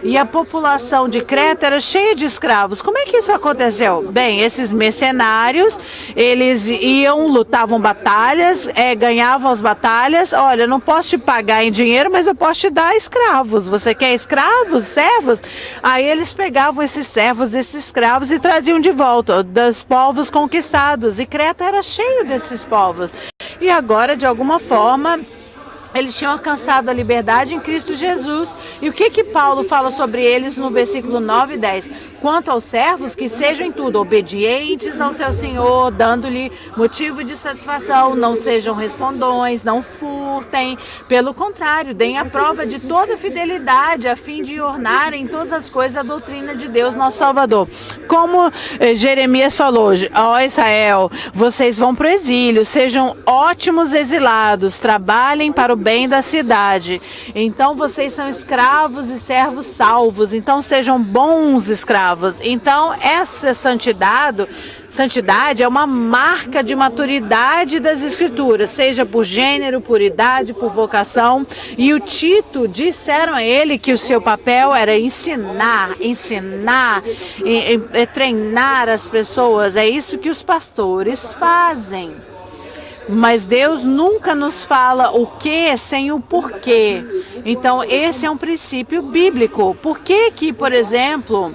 E a população de Creta era cheia de escravos. Como é que isso aconteceu? Bem, esses mercenários, eles iam, lutavam batalhas, ganhavam as batalhas. Olha, não posso te pagar em dinheiro, mas eu posso te dar escravos. Você quer escravos, servos? Aí eles pegavam esses servos, esses escravos, e traziam de volta dos povos conquistados. E Creta era cheio desses povos. E agora, de alguma forma, eles tinham alcançado a liberdade em Cristo Jesus. E o que Paulo fala sobre eles no versículo 9 e 10? Quanto aos servos, que sejam em tudo obedientes ao seu Senhor, dando-lhe motivo de satisfação, não sejam respondões, não furtem. Pelo contrário, deem a prova de toda fidelidade, a fim de ornarem em todas as coisas a doutrina de Deus, nosso Salvador. Como Jeremias falou: ó Israel, vocês vão para o exílio, sejam ótimos exilados, trabalhem para o bem da cidade. Então vocês são escravos e servos salvos, então sejam bons escravos. Então essa santidade é uma marca de maturidade das Escrituras, seja por gênero, por idade, por vocação. E o Tito disseram a ele que o seu papel era ensinar, treinar as pessoas. É isso que os pastores fazem. Mas Deus nunca nos fala o que sem o porquê. Então, esse é um princípio bíblico. Por que, por exemplo,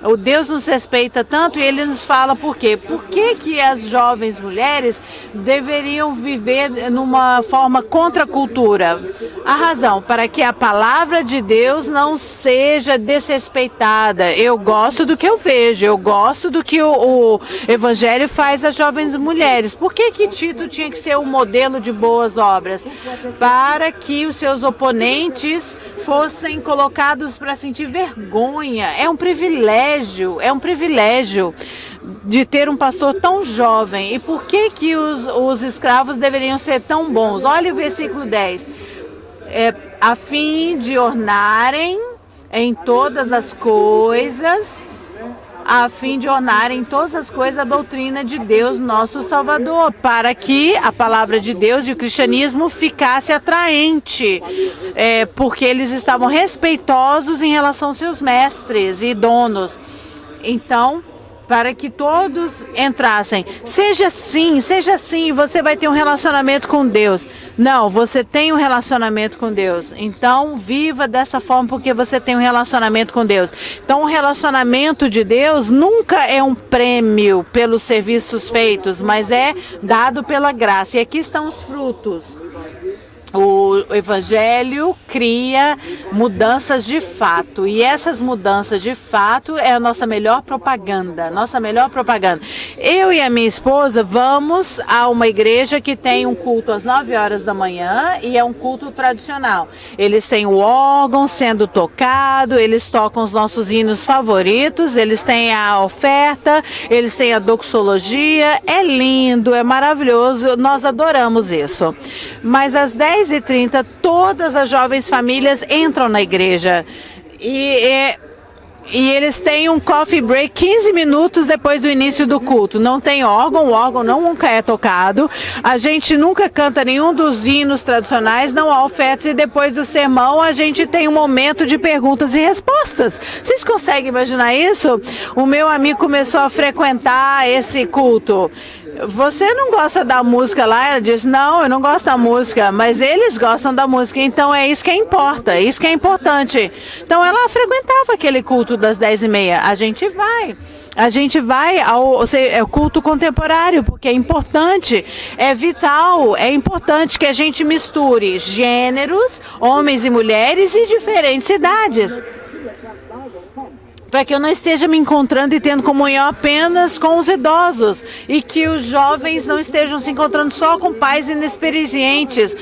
o Deus nos respeita tanto e ele nos fala por quê? Por que as jovens mulheres deveriam viver numa forma contra a cultura? A razão, para que a palavra de Deus não seja desrespeitada. Eu gosto do que eu vejo, eu gosto do que o Evangelho faz às jovens mulheres. Por que Tito tinha que ser um modelo de boas obras? Para que os seus oponentes fossem colocados para sentir vergonha. É um privilégio. de ter um pastor tão jovem. E por que que os escravos deveriam ser tão bons? Olha o versículo 10. A fim de ornarem em todas as coisas, a doutrina de Deus, nosso Salvador, para que a palavra de Deus e o cristianismo ficasse atraente, porque eles estavam respeitosos em relação aos seus mestres e donos. Então, para que todos entrassem. Seja assim, você vai ter um relacionamento com Deus. Não, você tem um relacionamento com Deus. Então, viva dessa forma porque você tem um relacionamento com Deus. Então, o relacionamento de Deus nunca é um prêmio pelos serviços feitos, mas é dado pela graça. E aqui estão os frutos. O Evangelho cria mudanças de fato, e essas mudanças de fato é a nossa melhor propaganda, Eu e a minha esposa vamos a uma igreja que tem um culto às 9 horas da manhã e é um culto tradicional. Eles têm o órgão sendo tocado, eles tocam os nossos hinos favoritos, eles têm a oferta, eles têm a doxologia, é lindo, é maravilhoso, nós adoramos isso. Mas às 10h30, todas as jovens famílias entram na igreja e eles têm um coffee break 15 minutos depois do início do culto. Não tem órgão, o órgão nunca é tocado. A gente nunca canta nenhum dos hinos tradicionais, não há ofertas, e depois do sermão a gente tem um momento de perguntas e respostas. Vocês conseguem imaginar isso? O meu amigo começou a frequentar esse culto. Você não gosta da música lá? Ela diz, não, eu não gosto da música, mas eles gostam da música, então é isso que importa, é isso que é importante. Então ela frequentava aquele culto das 10h30, a gente vai ao culto contemporâneo, porque é importante, é vital, é importante que a gente misture gêneros, homens e mulheres e diferentes idades. Para que eu não esteja me encontrando e tendo comunhão apenas com os idosos e que os jovens não estejam se encontrando só com pais inexperientes.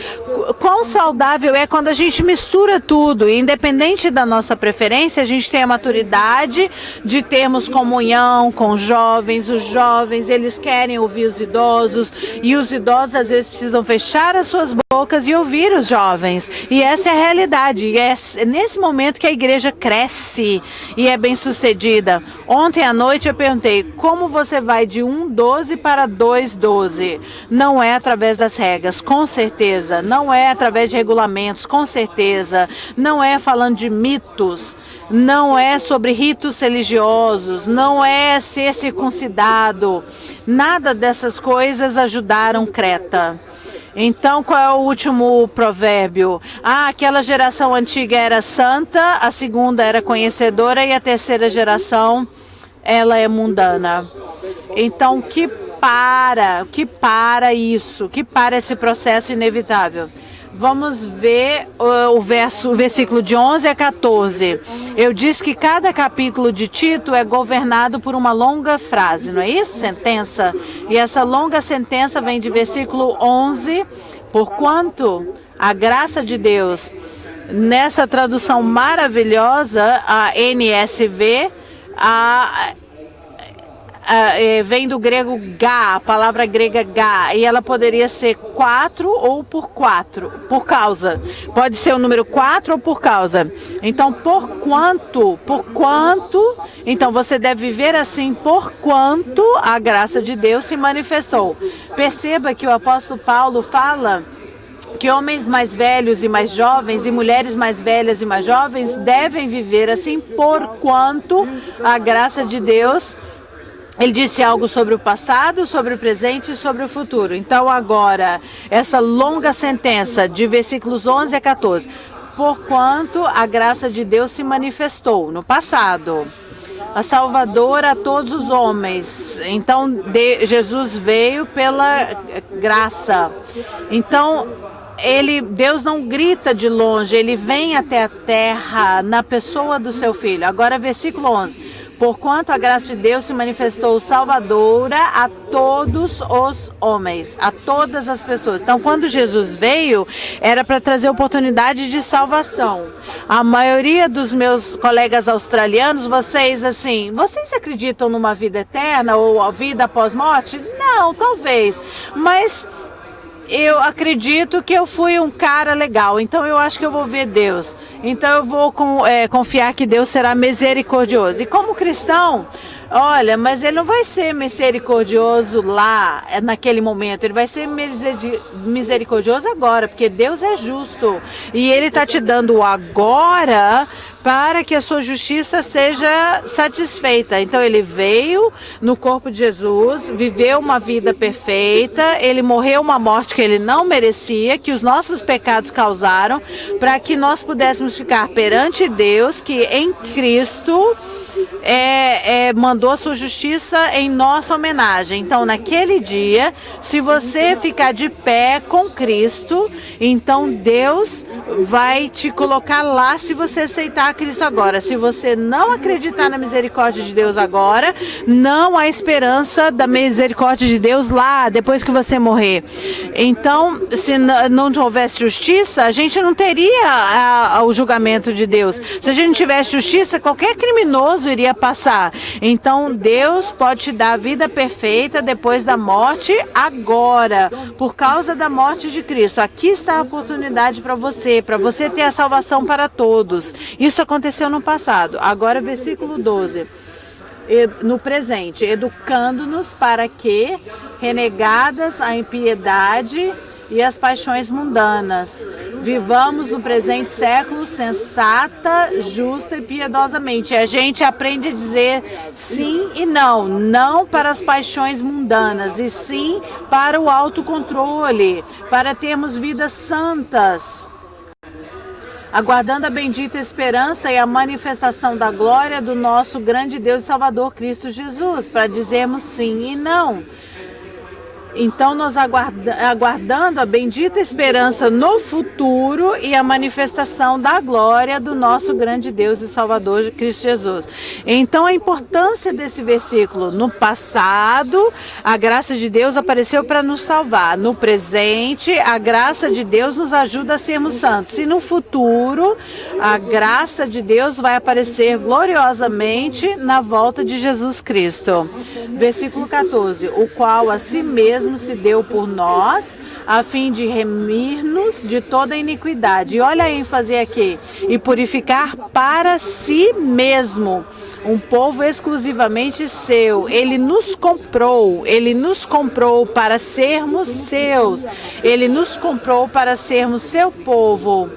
Quão saudável é quando a gente mistura tudo, e independente da nossa preferência, a gente tem a maturidade de termos comunhão com os jovens eles querem ouvir os idosos, e os idosos às vezes precisam fechar as suas bocas e ouvir os jovens, e essa é a realidade, e é nesse momento que a igreja cresce e é bem sucedida. Ontem à noite eu perguntei, como você vai de 1:12 para 2:12? Não é através das regras, com certeza. Não é através de regulamentos, com certeza. Não é falando de mitos. Não é sobre ritos religiosos. Não é ser circuncidado. Nada dessas coisas ajudaram Creta. Então, qual é o último provérbio? Aquela geração antiga era santa, a segunda era conhecedora e a terceira geração, ela é mundana. Então, que para esse processo inevitável? Vamos ver o versículo de 11 a 14. Eu disse que cada capítulo de Tito é governado por uma longa frase, não é isso? Sentença. E essa longa sentença vem de versículo 11. Porquanto a graça de Deus, nessa tradução maravilhosa, a NSV, vem do grego gá, a palavra grega gá, e ela poderia ser 4 ou por causa. Pode ser o número 4 ou por causa. Então, porquanto, então você deve viver assim, porquanto a graça de Deus se manifestou. Perceba que o apóstolo Paulo fala que homens mais velhos e mais jovens e mulheres mais velhas e mais jovens devem viver assim, porquanto a graça de Deus. Ele disse algo sobre o passado, sobre o presente e sobre o futuro. Então agora, essa longa sentença de versículos 11 a 14. Porquanto a graça de Deus se manifestou no passado, a salvadora a todos os homens. Então Jesus veio pela graça. Então Deus não grita de longe, ele vem até a terra na pessoa do seu filho. Agora versículo 11. porquanto a graça de Deus se manifestou salvadora a todos os homens, a todas as pessoas. Então, quando Jesus veio, era para trazer oportunidade de salvação. A maioria dos meus colegas australianos, vocês acreditam numa vida eterna ou a vida após morte? Não, talvez, mas eu acredito que eu fui um cara legal, então eu acho que eu vou ver Deus. Então eu vou confiar que Deus será misericordioso. E como cristão, olha, mas ele não vai ser misericordioso lá, naquele momento. Ele vai ser misericordioso agora, porque Deus é justo. E ele está te dando agora para que a sua justiça seja satisfeita. Então ele veio no corpo de Jesus, viveu uma vida perfeita, ele morreu uma morte que ele não merecia, que os nossos pecados causaram, para que nós pudéssemos ficar perante Deus, que em Cristo mandou a sua justiça em nossa homenagem. Então, naquele dia, se você ficar de pé com Cristo, então Deus vai te colocar lá se você aceitar Cristo agora. Se você não acreditar na misericórdia de Deus agora, não há esperança da misericórdia de Deus lá, depois que você morrer. Então, se não houvesse justiça, a gente não teria o julgamento de Deus. Se a gente não tivesse justiça, qualquer criminoso iria passar. Então, Deus pode te dar a vida perfeita depois da morte agora, por causa da morte de Cristo. Aqui está a oportunidade para você ter a salvação para todos. Isso aconteceu no passado. Agora, versículo 12. No presente, educando-nos para que, renegadas a impiedade e as paixões mundanas, vivamos no presente século sensata, justa e piedosamente. A gente aprende a dizer sim e não. Não para as paixões mundanas, e sim para o autocontrole, para termos vidas santas, aguardando a bendita esperança e a manifestação da glória do nosso grande Deus e Salvador Cristo Jesus, para dizermos sim e não. Então, nós aguardando a bendita esperança no futuro e a manifestação da glória do nosso grande Deus e Salvador Cristo Jesus. Então, a importância desse versículo: no passado, a graça de Deus apareceu para nos salvar. No presente, a graça de Deus nos ajuda a sermos santos. E no futuro, a graça de Deus vai aparecer gloriosamente na volta de Jesus Cristo. Versículo 14: o qual a si mesmo se deu por nós, a fim de remir-nos de toda iniquidade. E olha a ênfase aqui: e purificar para si mesmo um povo exclusivamente seu. Ele nos comprou para sermos seus. Ele nos comprou para sermos seu povo.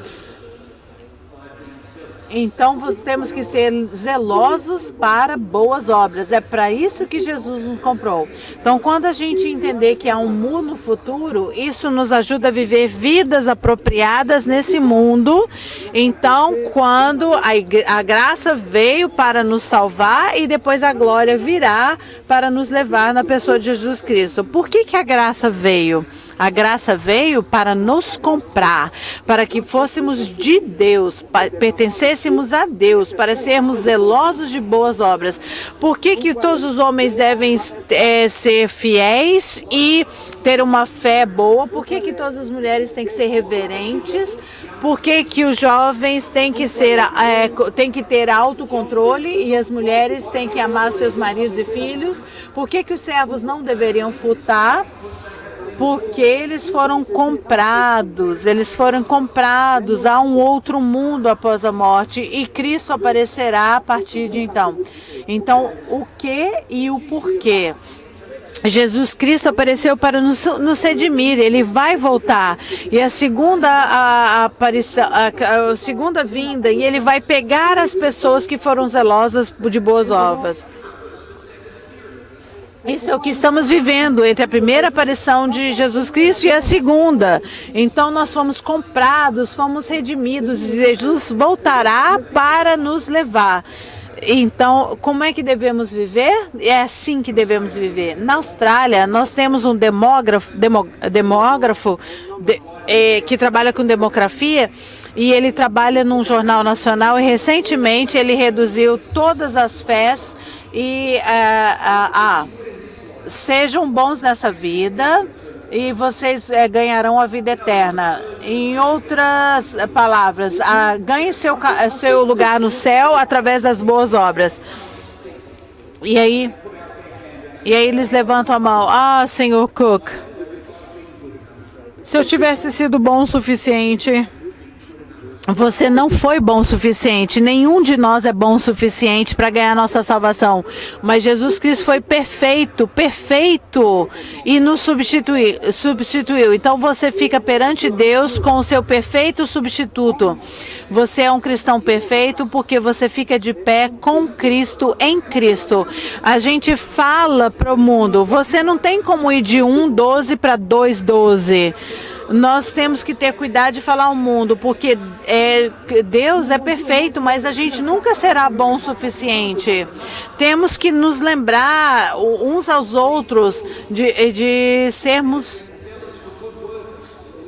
Então, temos que ser zelosos para boas obras. É para isso que Jesus nos comprou. Então, quando a gente entender que há um mundo futuro, isso nos ajuda a viver vidas apropriadas nesse mundo. Então, quando a graça veio para nos salvar e depois a glória virá para nos levar na pessoa de Jesus Cristo. Por que a graça veio? A graça veio para nos comprar, para que fôssemos de Deus, pertencêssemos a Deus, para sermos zelosos de boas obras. Por que todos os homens devem ser fiéis e ter uma fé boa? Por que todas as mulheres têm que ser reverentes? Por que os jovens têm que ter autocontrole e as mulheres têm que amar seus maridos e filhos? Por que os servos não deveriam furtar? Porque eles foram comprados a um outro mundo após a morte, e Cristo aparecerá a partir de então. Então, o que e o porquê? Jesus Cristo apareceu para nos redimir, ele vai voltar. E a segunda aparição, a segunda vinda, e ele vai pegar as pessoas que foram zelosas de boas obras. Isso é o que estamos vivendo entre a primeira aparição de Jesus Cristo e a segunda. Então nós fomos comprados, fomos redimidos, e Jesus voltará para nos levar. Então, como é que devemos viver? É assim que devemos viver. Na Austrália, nós temos um demógrafo que trabalha com demografia, e ele trabalha num jornal nacional e recentemente ele reduziu todas as fés e sejam bons nessa vida e vocês ganharão a vida eterna. Em outras palavras, ganhe seu lugar no céu através das boas obras. E aí eles levantam a mão. Senhor Cook, se eu tivesse sido bom o suficiente... Você não foi bom o suficiente. Nenhum de nós é bom o suficiente para ganhar nossa salvação. Mas Jesus Cristo foi perfeito e nos substituiu. Então você fica perante Deus com o seu perfeito substituto. Você é um cristão perfeito porque você fica de pé com Cristo, em Cristo. A gente fala para o mundo. Você não tem como ir de 1:12 para 2:12. Nós temos que ter cuidado de falar ao mundo, porque Deus é perfeito, mas a gente nunca será bom o suficiente. Temos que nos lembrar uns aos outros de sermos...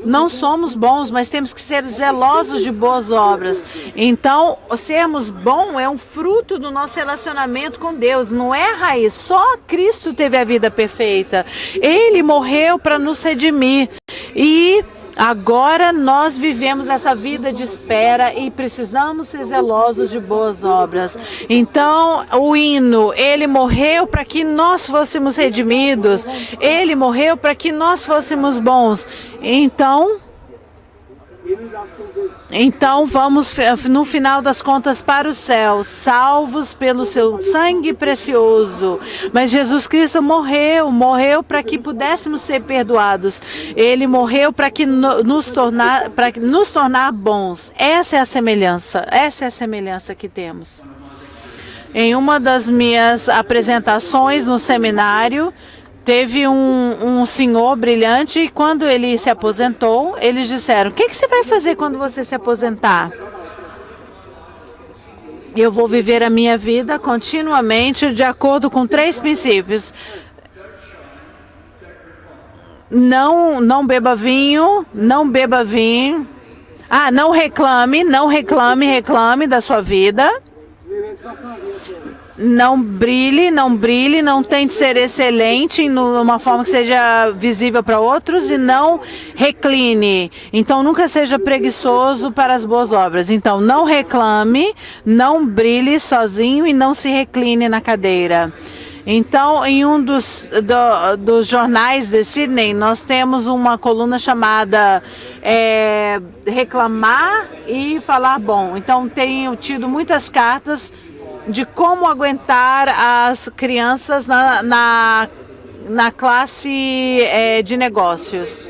Não somos bons, mas temos que ser zelosos de boas obras. Então, sermos bons é um fruto do nosso relacionamento com Deus, não é a raiz. Só Cristo teve a vida perfeita. Ele morreu para nos redimir. E agora nós vivemos essa vida de espera e precisamos ser zelosos de boas obras. Então, o hino, ele morreu para que nós fôssemos redimidos. Ele morreu para que nós fôssemos bons. Então vamos no final das contas para o céu, salvos pelo seu sangue precioso. Mas Jesus Cristo morreu para que pudéssemos ser perdoados. Ele morreu para que nos tornar bons. Essa é a semelhança que temos. Em uma das minhas apresentações no seminário, teve um senhor brilhante e quando ele se aposentou, eles disseram: o que você vai fazer quando você se aposentar? Eu vou viver a minha vida continuamente de acordo com 3 princípios. Não beba vinho, não reclame da sua vida. Não brilhe, não tente ser excelente numa forma que seja visível para outros e não recline. Então, nunca seja preguiçoso para as boas obras. Então, não reclame, não brilhe sozinho e não se recline na cadeira. Então, em um dos jornais de Sydney, nós temos uma coluna chamada Reclamar e Falar Bom. Então, tenho tido muitas cartas de como aguentar as crianças na classe de negócios.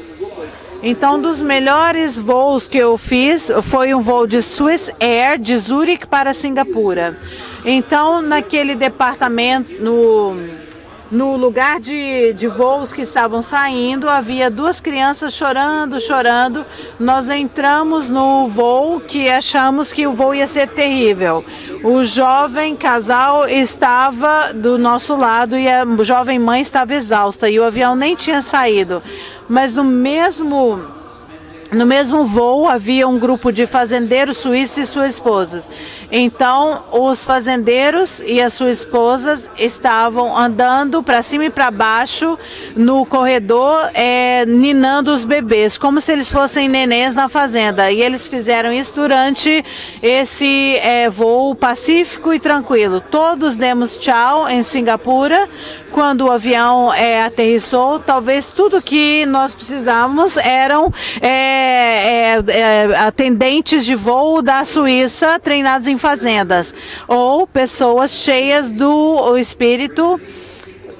Então, um dos melhores voos que eu fiz foi um voo de Swiss Air de Zurique para Singapura. Então, naquele departamento, no lugar de voos que estavam saindo, havia 2 crianças chorando. Nós entramos no voo que achamos que o voo ia ser terrível. O jovem casal estava do nosso lado e a jovem mãe estava exausta e o avião nem tinha saído. Mas no mesmo voo havia um grupo de fazendeiros suíços e suas esposas. Então, os fazendeiros e as suas esposas estavam andando para cima e para baixo no corredor, ninando os bebês, como se eles fossem nenês na fazenda. E eles fizeram isso durante esse voo pacífico e tranquilo. Todos demos tchau em Singapura. Quando o avião aterrissou, talvez tudo que nós precisávamos eram atendentes de voo da Suíça treinados em fazendas, ou pessoas cheias do Espírito,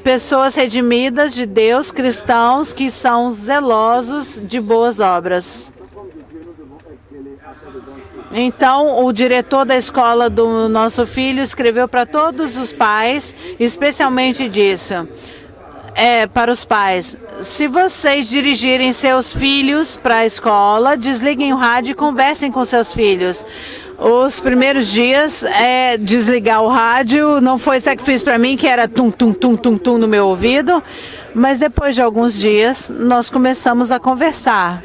pessoas redimidas de Deus, cristãos que são zelosos de boas obras. Então, o diretor da escola do nosso filho escreveu para todos os pais, especialmente disso. Para os pais: se vocês dirigirem seus filhos para a escola, desliguem o rádio e conversem com seus filhos. Os primeiros dias, desligar o rádio não foi sacrifício para mim, que era tum, tum, tum, tum, tum no meu ouvido. Mas depois de alguns dias, nós começamos a conversar.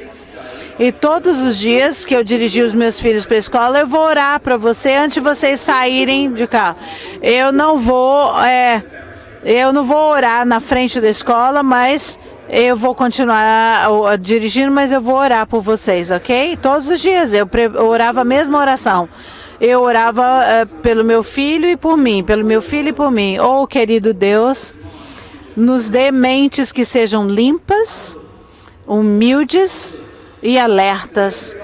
E todos os dias que eu dirigi os meus filhos para a escola, eu vou orar para você antes de vocês saírem de cá. Eu não vou orar na frente da escola, mas eu vou continuar dirigindo, mas eu vou orar por vocês, ok? Todos os dias eu orava a mesma oração. Eu orava pelo meu filho e por mim, pelo meu filho e por mim. Oh, querido Deus, nos dê mentes que sejam limpas, humildes e alertas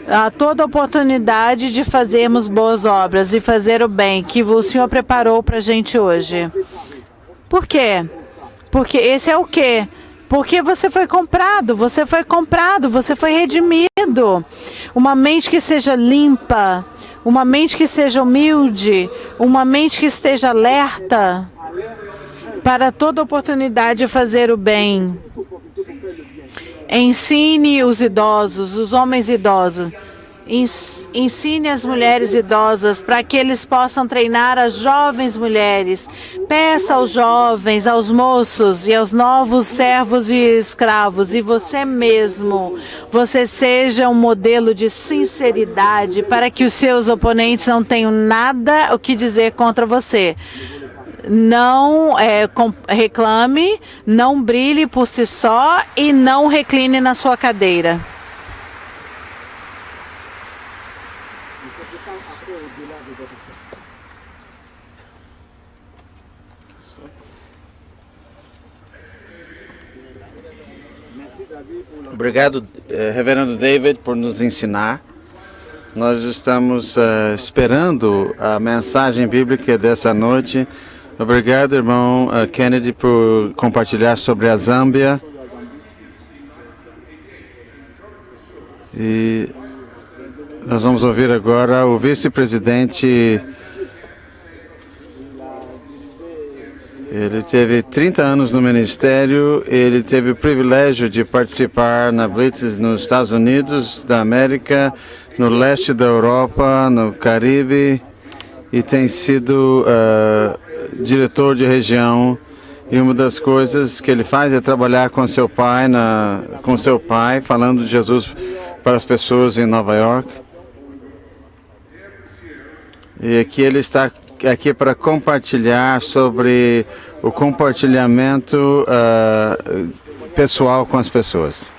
a toda oportunidade de fazermos boas obras e fazer o bem que o Senhor preparou para a gente hoje. Por quê? Porque esse é o quê? Porque você foi comprado, você foi redimido. Uma mente que seja limpa, uma mente que seja humilde, uma mente que esteja alerta para toda oportunidade de fazer o bem. Ensine os idosos, os homens idosos. Ensine as mulheres idosas para que eles possam treinar as jovens mulheres. Peça aos jovens, aos moços e aos novos servos e escravos, e você mesmo, você seja um modelo de sinceridade para que os seus oponentes não tenham nada o que dizer contra você. Não reclame, não brilhe por si só e não recline na sua cadeira. Obrigado, Reverendo David, por nos ensinar. Nós estamos esperando a mensagem bíblica dessa noite. Obrigado, irmão Kennedy, por compartilhar sobre a Zâmbia. E nós vamos ouvir agora o vice-presidente. Ele teve 30 anos no ministério, ele teve o privilégio de participar na Blitz nos Estados Unidos da América, no leste da Europa, no Caribe, e tem sido diretor de região. E uma das coisas que ele faz é trabalhar com seu pai, falando de Jesus para as pessoas em Nova York. E aqui ele está aqui para compartilhar sobre o compartilhamento pessoal com as pessoas.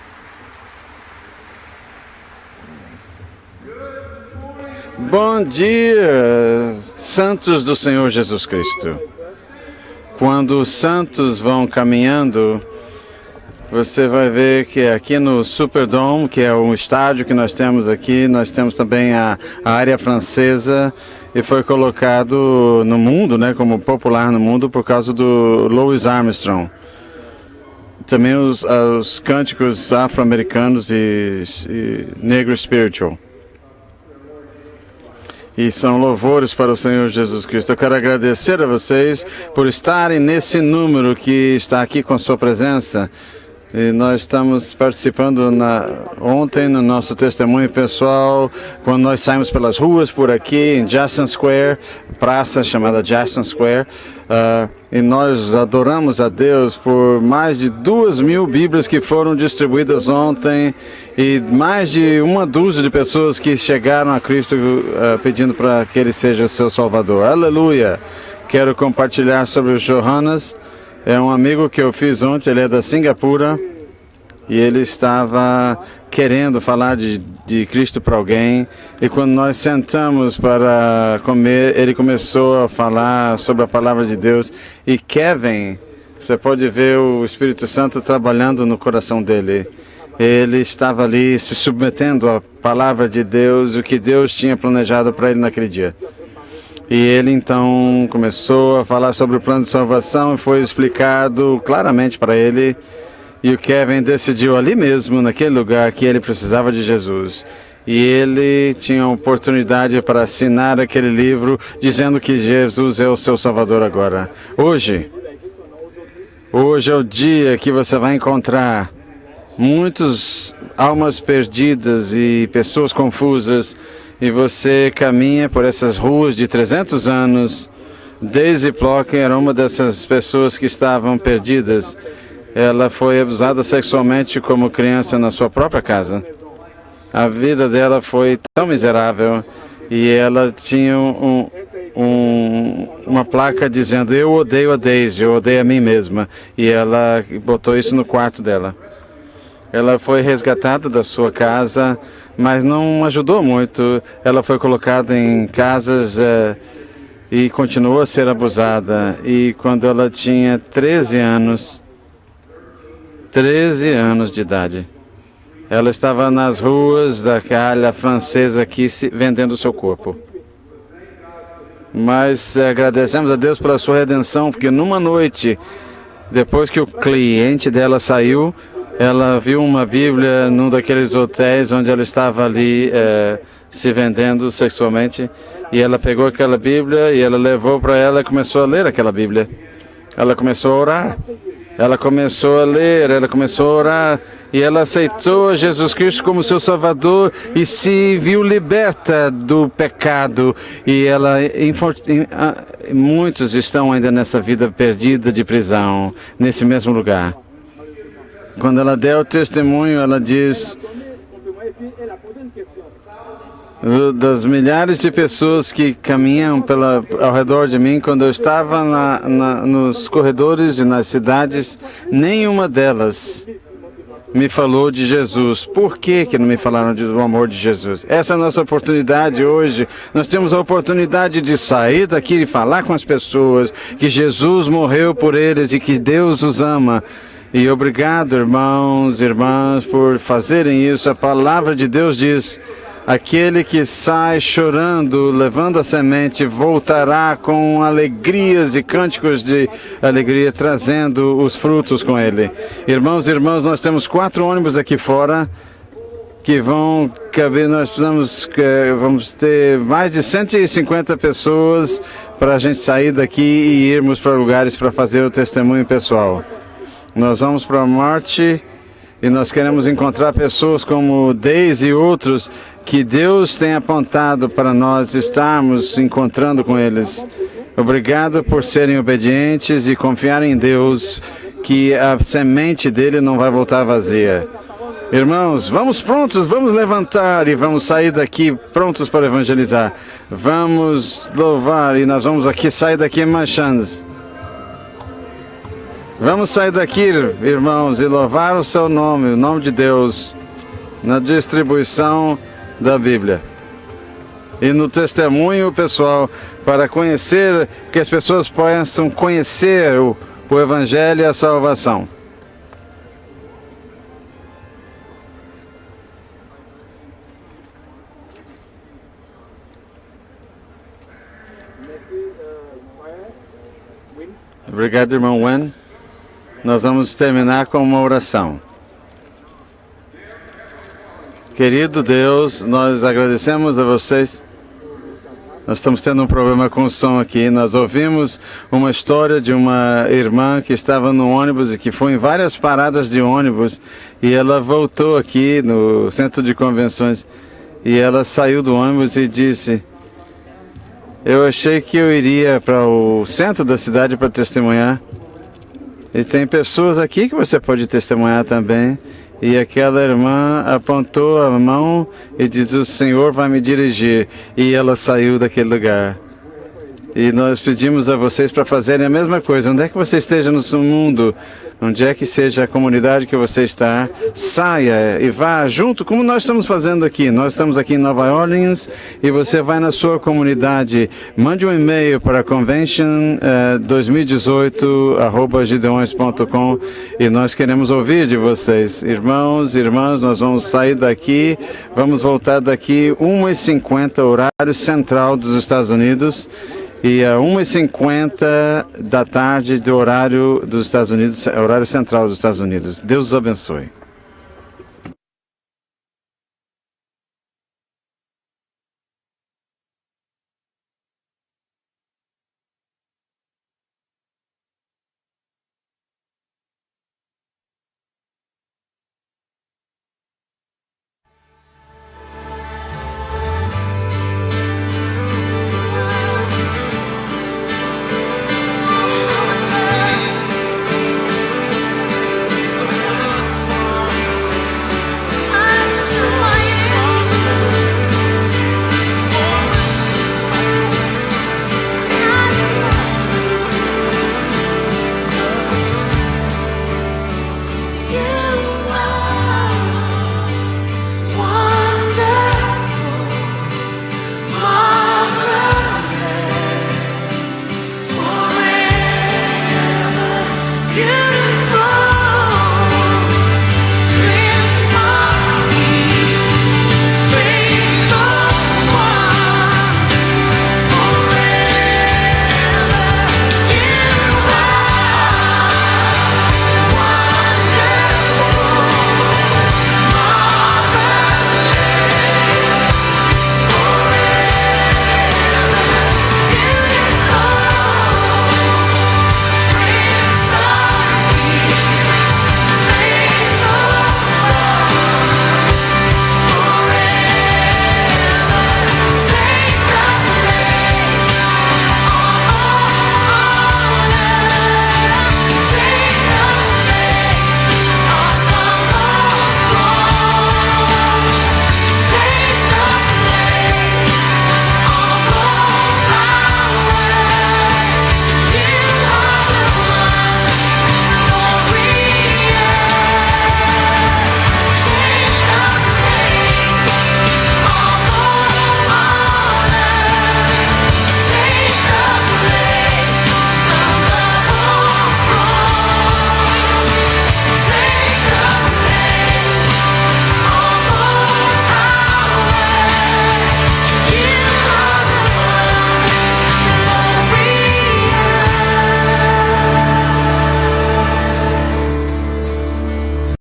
Bom dia, santos do Senhor Jesus Cristo. Quando os santos vão caminhando, você vai ver que aqui no Superdome, que é o estádio que nós temos aqui, nós temos também a área francesa, e foi colocado no mundo, né, como popular no mundo, por causa do Louis Armstrong. Também os cânticos afro-americanos e negro spiritual. E são louvores para o Senhor Jesus Cristo. Eu quero agradecer a vocês por estarem nesse número que está aqui com sua presença. E nós estamos participando ontem no nosso testemunho pessoal, quando nós saímos pelas ruas por aqui, em Jackson Square, praça chamada Jackson Square, e nós adoramos a Deus por mais de 2.000 Bíblias que foram distribuídas ontem, e mais de uma dúzia de pessoas que chegaram a Cristo pedindo para que Ele seja seu Salvador. Aleluia! Quero compartilhar sobre o Johannes. É um amigo que eu fiz ontem, ele é da Singapura, e ele estava querendo falar de Cristo para alguém, e quando nós sentamos para comer, ele começou a falar sobre a palavra de Deus, e Kevin, você pode ver o Espírito Santo trabalhando no coração dele. Ele estava ali se submetendo à palavra de Deus, o que Deus tinha planejado para ele naquele dia. E ele então começou a falar sobre o plano de salvação e foi explicado claramente para ele. E o Kevin decidiu ali mesmo, naquele lugar, que ele precisava de Jesus. E ele tinha a oportunidade para assinar aquele livro dizendo que Jesus é o seu Salvador agora. Hoje é o dia que você vai encontrar muitas almas perdidas e pessoas confusas. E você caminha por essas ruas de 300 anos. Daisy Plocken era uma dessas pessoas que estavam perdidas. Ela foi abusada sexualmente como criança na sua própria casa. A vida dela foi tão miserável e ela tinha uma placa dizendo: eu odeio a Daisy, eu odeio a mim mesma. E ela botou isso no quarto dela. Ela foi resgatada da sua casa, mas não ajudou muito. Ela foi colocada em casas e continuou a ser abusada. E quando ela tinha 13 anos de idade, ela estava nas ruas da calha francesa aqui vendendo o seu corpo. Mas agradecemos a Deus pela sua redenção, porque numa noite, depois que o cliente dela saiu, ela viu uma Bíblia num daqueles hotéis onde ela estava ali se vendendo sexualmente. E ela pegou aquela Bíblia e ela levou para ela e começou a ler aquela Bíblia. Ela começou a orar. Ela começou a ler, ela começou a orar. E ela aceitou Jesus Cristo como seu Salvador e se viu liberta do pecado. E muitos estão ainda nessa vida perdida de prisão, nesse mesmo lugar. Quando ela deu o testemunho, ela diz: das milhares de pessoas que caminham ao redor de mim, quando eu estava nos corredores e nas cidades, nenhuma delas me falou de Jesus. Por que não me falaram do amor de Jesus? Essa é a nossa oportunidade hoje. Nós temos a oportunidade de sair daqui e falar com as pessoas que Jesus morreu por eles e que Deus os ama. E obrigado, irmãos e irmãs, por fazerem isso. A palavra de Deus diz: aquele que sai chorando, levando a semente, voltará com alegrias e cânticos de alegria, trazendo os frutos com ele. Irmãos e irmãs, nós temos 4 ônibus aqui fora que vão caber. Nós vamos ter mais de 150 pessoas para a gente sair daqui e irmos para lugares para fazer o testemunho pessoal. Nós vamos para Marte e nós queremos encontrar pessoas como Daisy e outros que Deus tem apontado para nós estarmos encontrando com eles. Obrigado por serem obedientes e confiar em Deus, que a semente dele não vai voltar vazia. Irmãos, vamos prontos, vamos levantar e vamos sair daqui prontos para evangelizar. Vamos louvar e nós vamos sair daqui marchando. Vamos sair daqui, irmãos, e louvar o seu nome, o nome de Deus, na distribuição da Bíblia e no testemunho pessoal, para conhecer, que as pessoas possam conhecer o Evangelho e a salvação. Obrigado, irmão Wen. Nós vamos terminar com uma oração. Querido Deus, nós agradecemos a vocês. Nós estamos tendo um problema com o som aqui. Nós ouvimos uma história de uma irmã que estava no ônibus e que foi em várias paradas de ônibus. E ela voltou aqui no centro de convenções. E ela saiu do ônibus e disse: eu achei que eu iria para o centro da cidade para testemunhar. E tem pessoas aqui que você pode testemunhar também. E aquela irmã apontou a mão e diz: o Senhor vai me dirigir. E ela saiu daquele lugar. E nós pedimos a vocês para fazerem a mesma coisa. Onde é que você esteja no mundo, onde é que seja a comunidade que você está, saia e vá junto, como nós estamos fazendo aqui. Nós estamos aqui em Nova Orleans e você vai na sua comunidade. Mande um e-mail para convention2018@gideões.com e nós queremos ouvir de vocês. Irmãos e irmãs, nós vamos sair daqui, vamos voltar daqui 1h50, horário central dos Estados Unidos. E a 1h50 da tarde do horário dos Estados Unidos, horário central dos Estados Unidos. Deus os abençoe.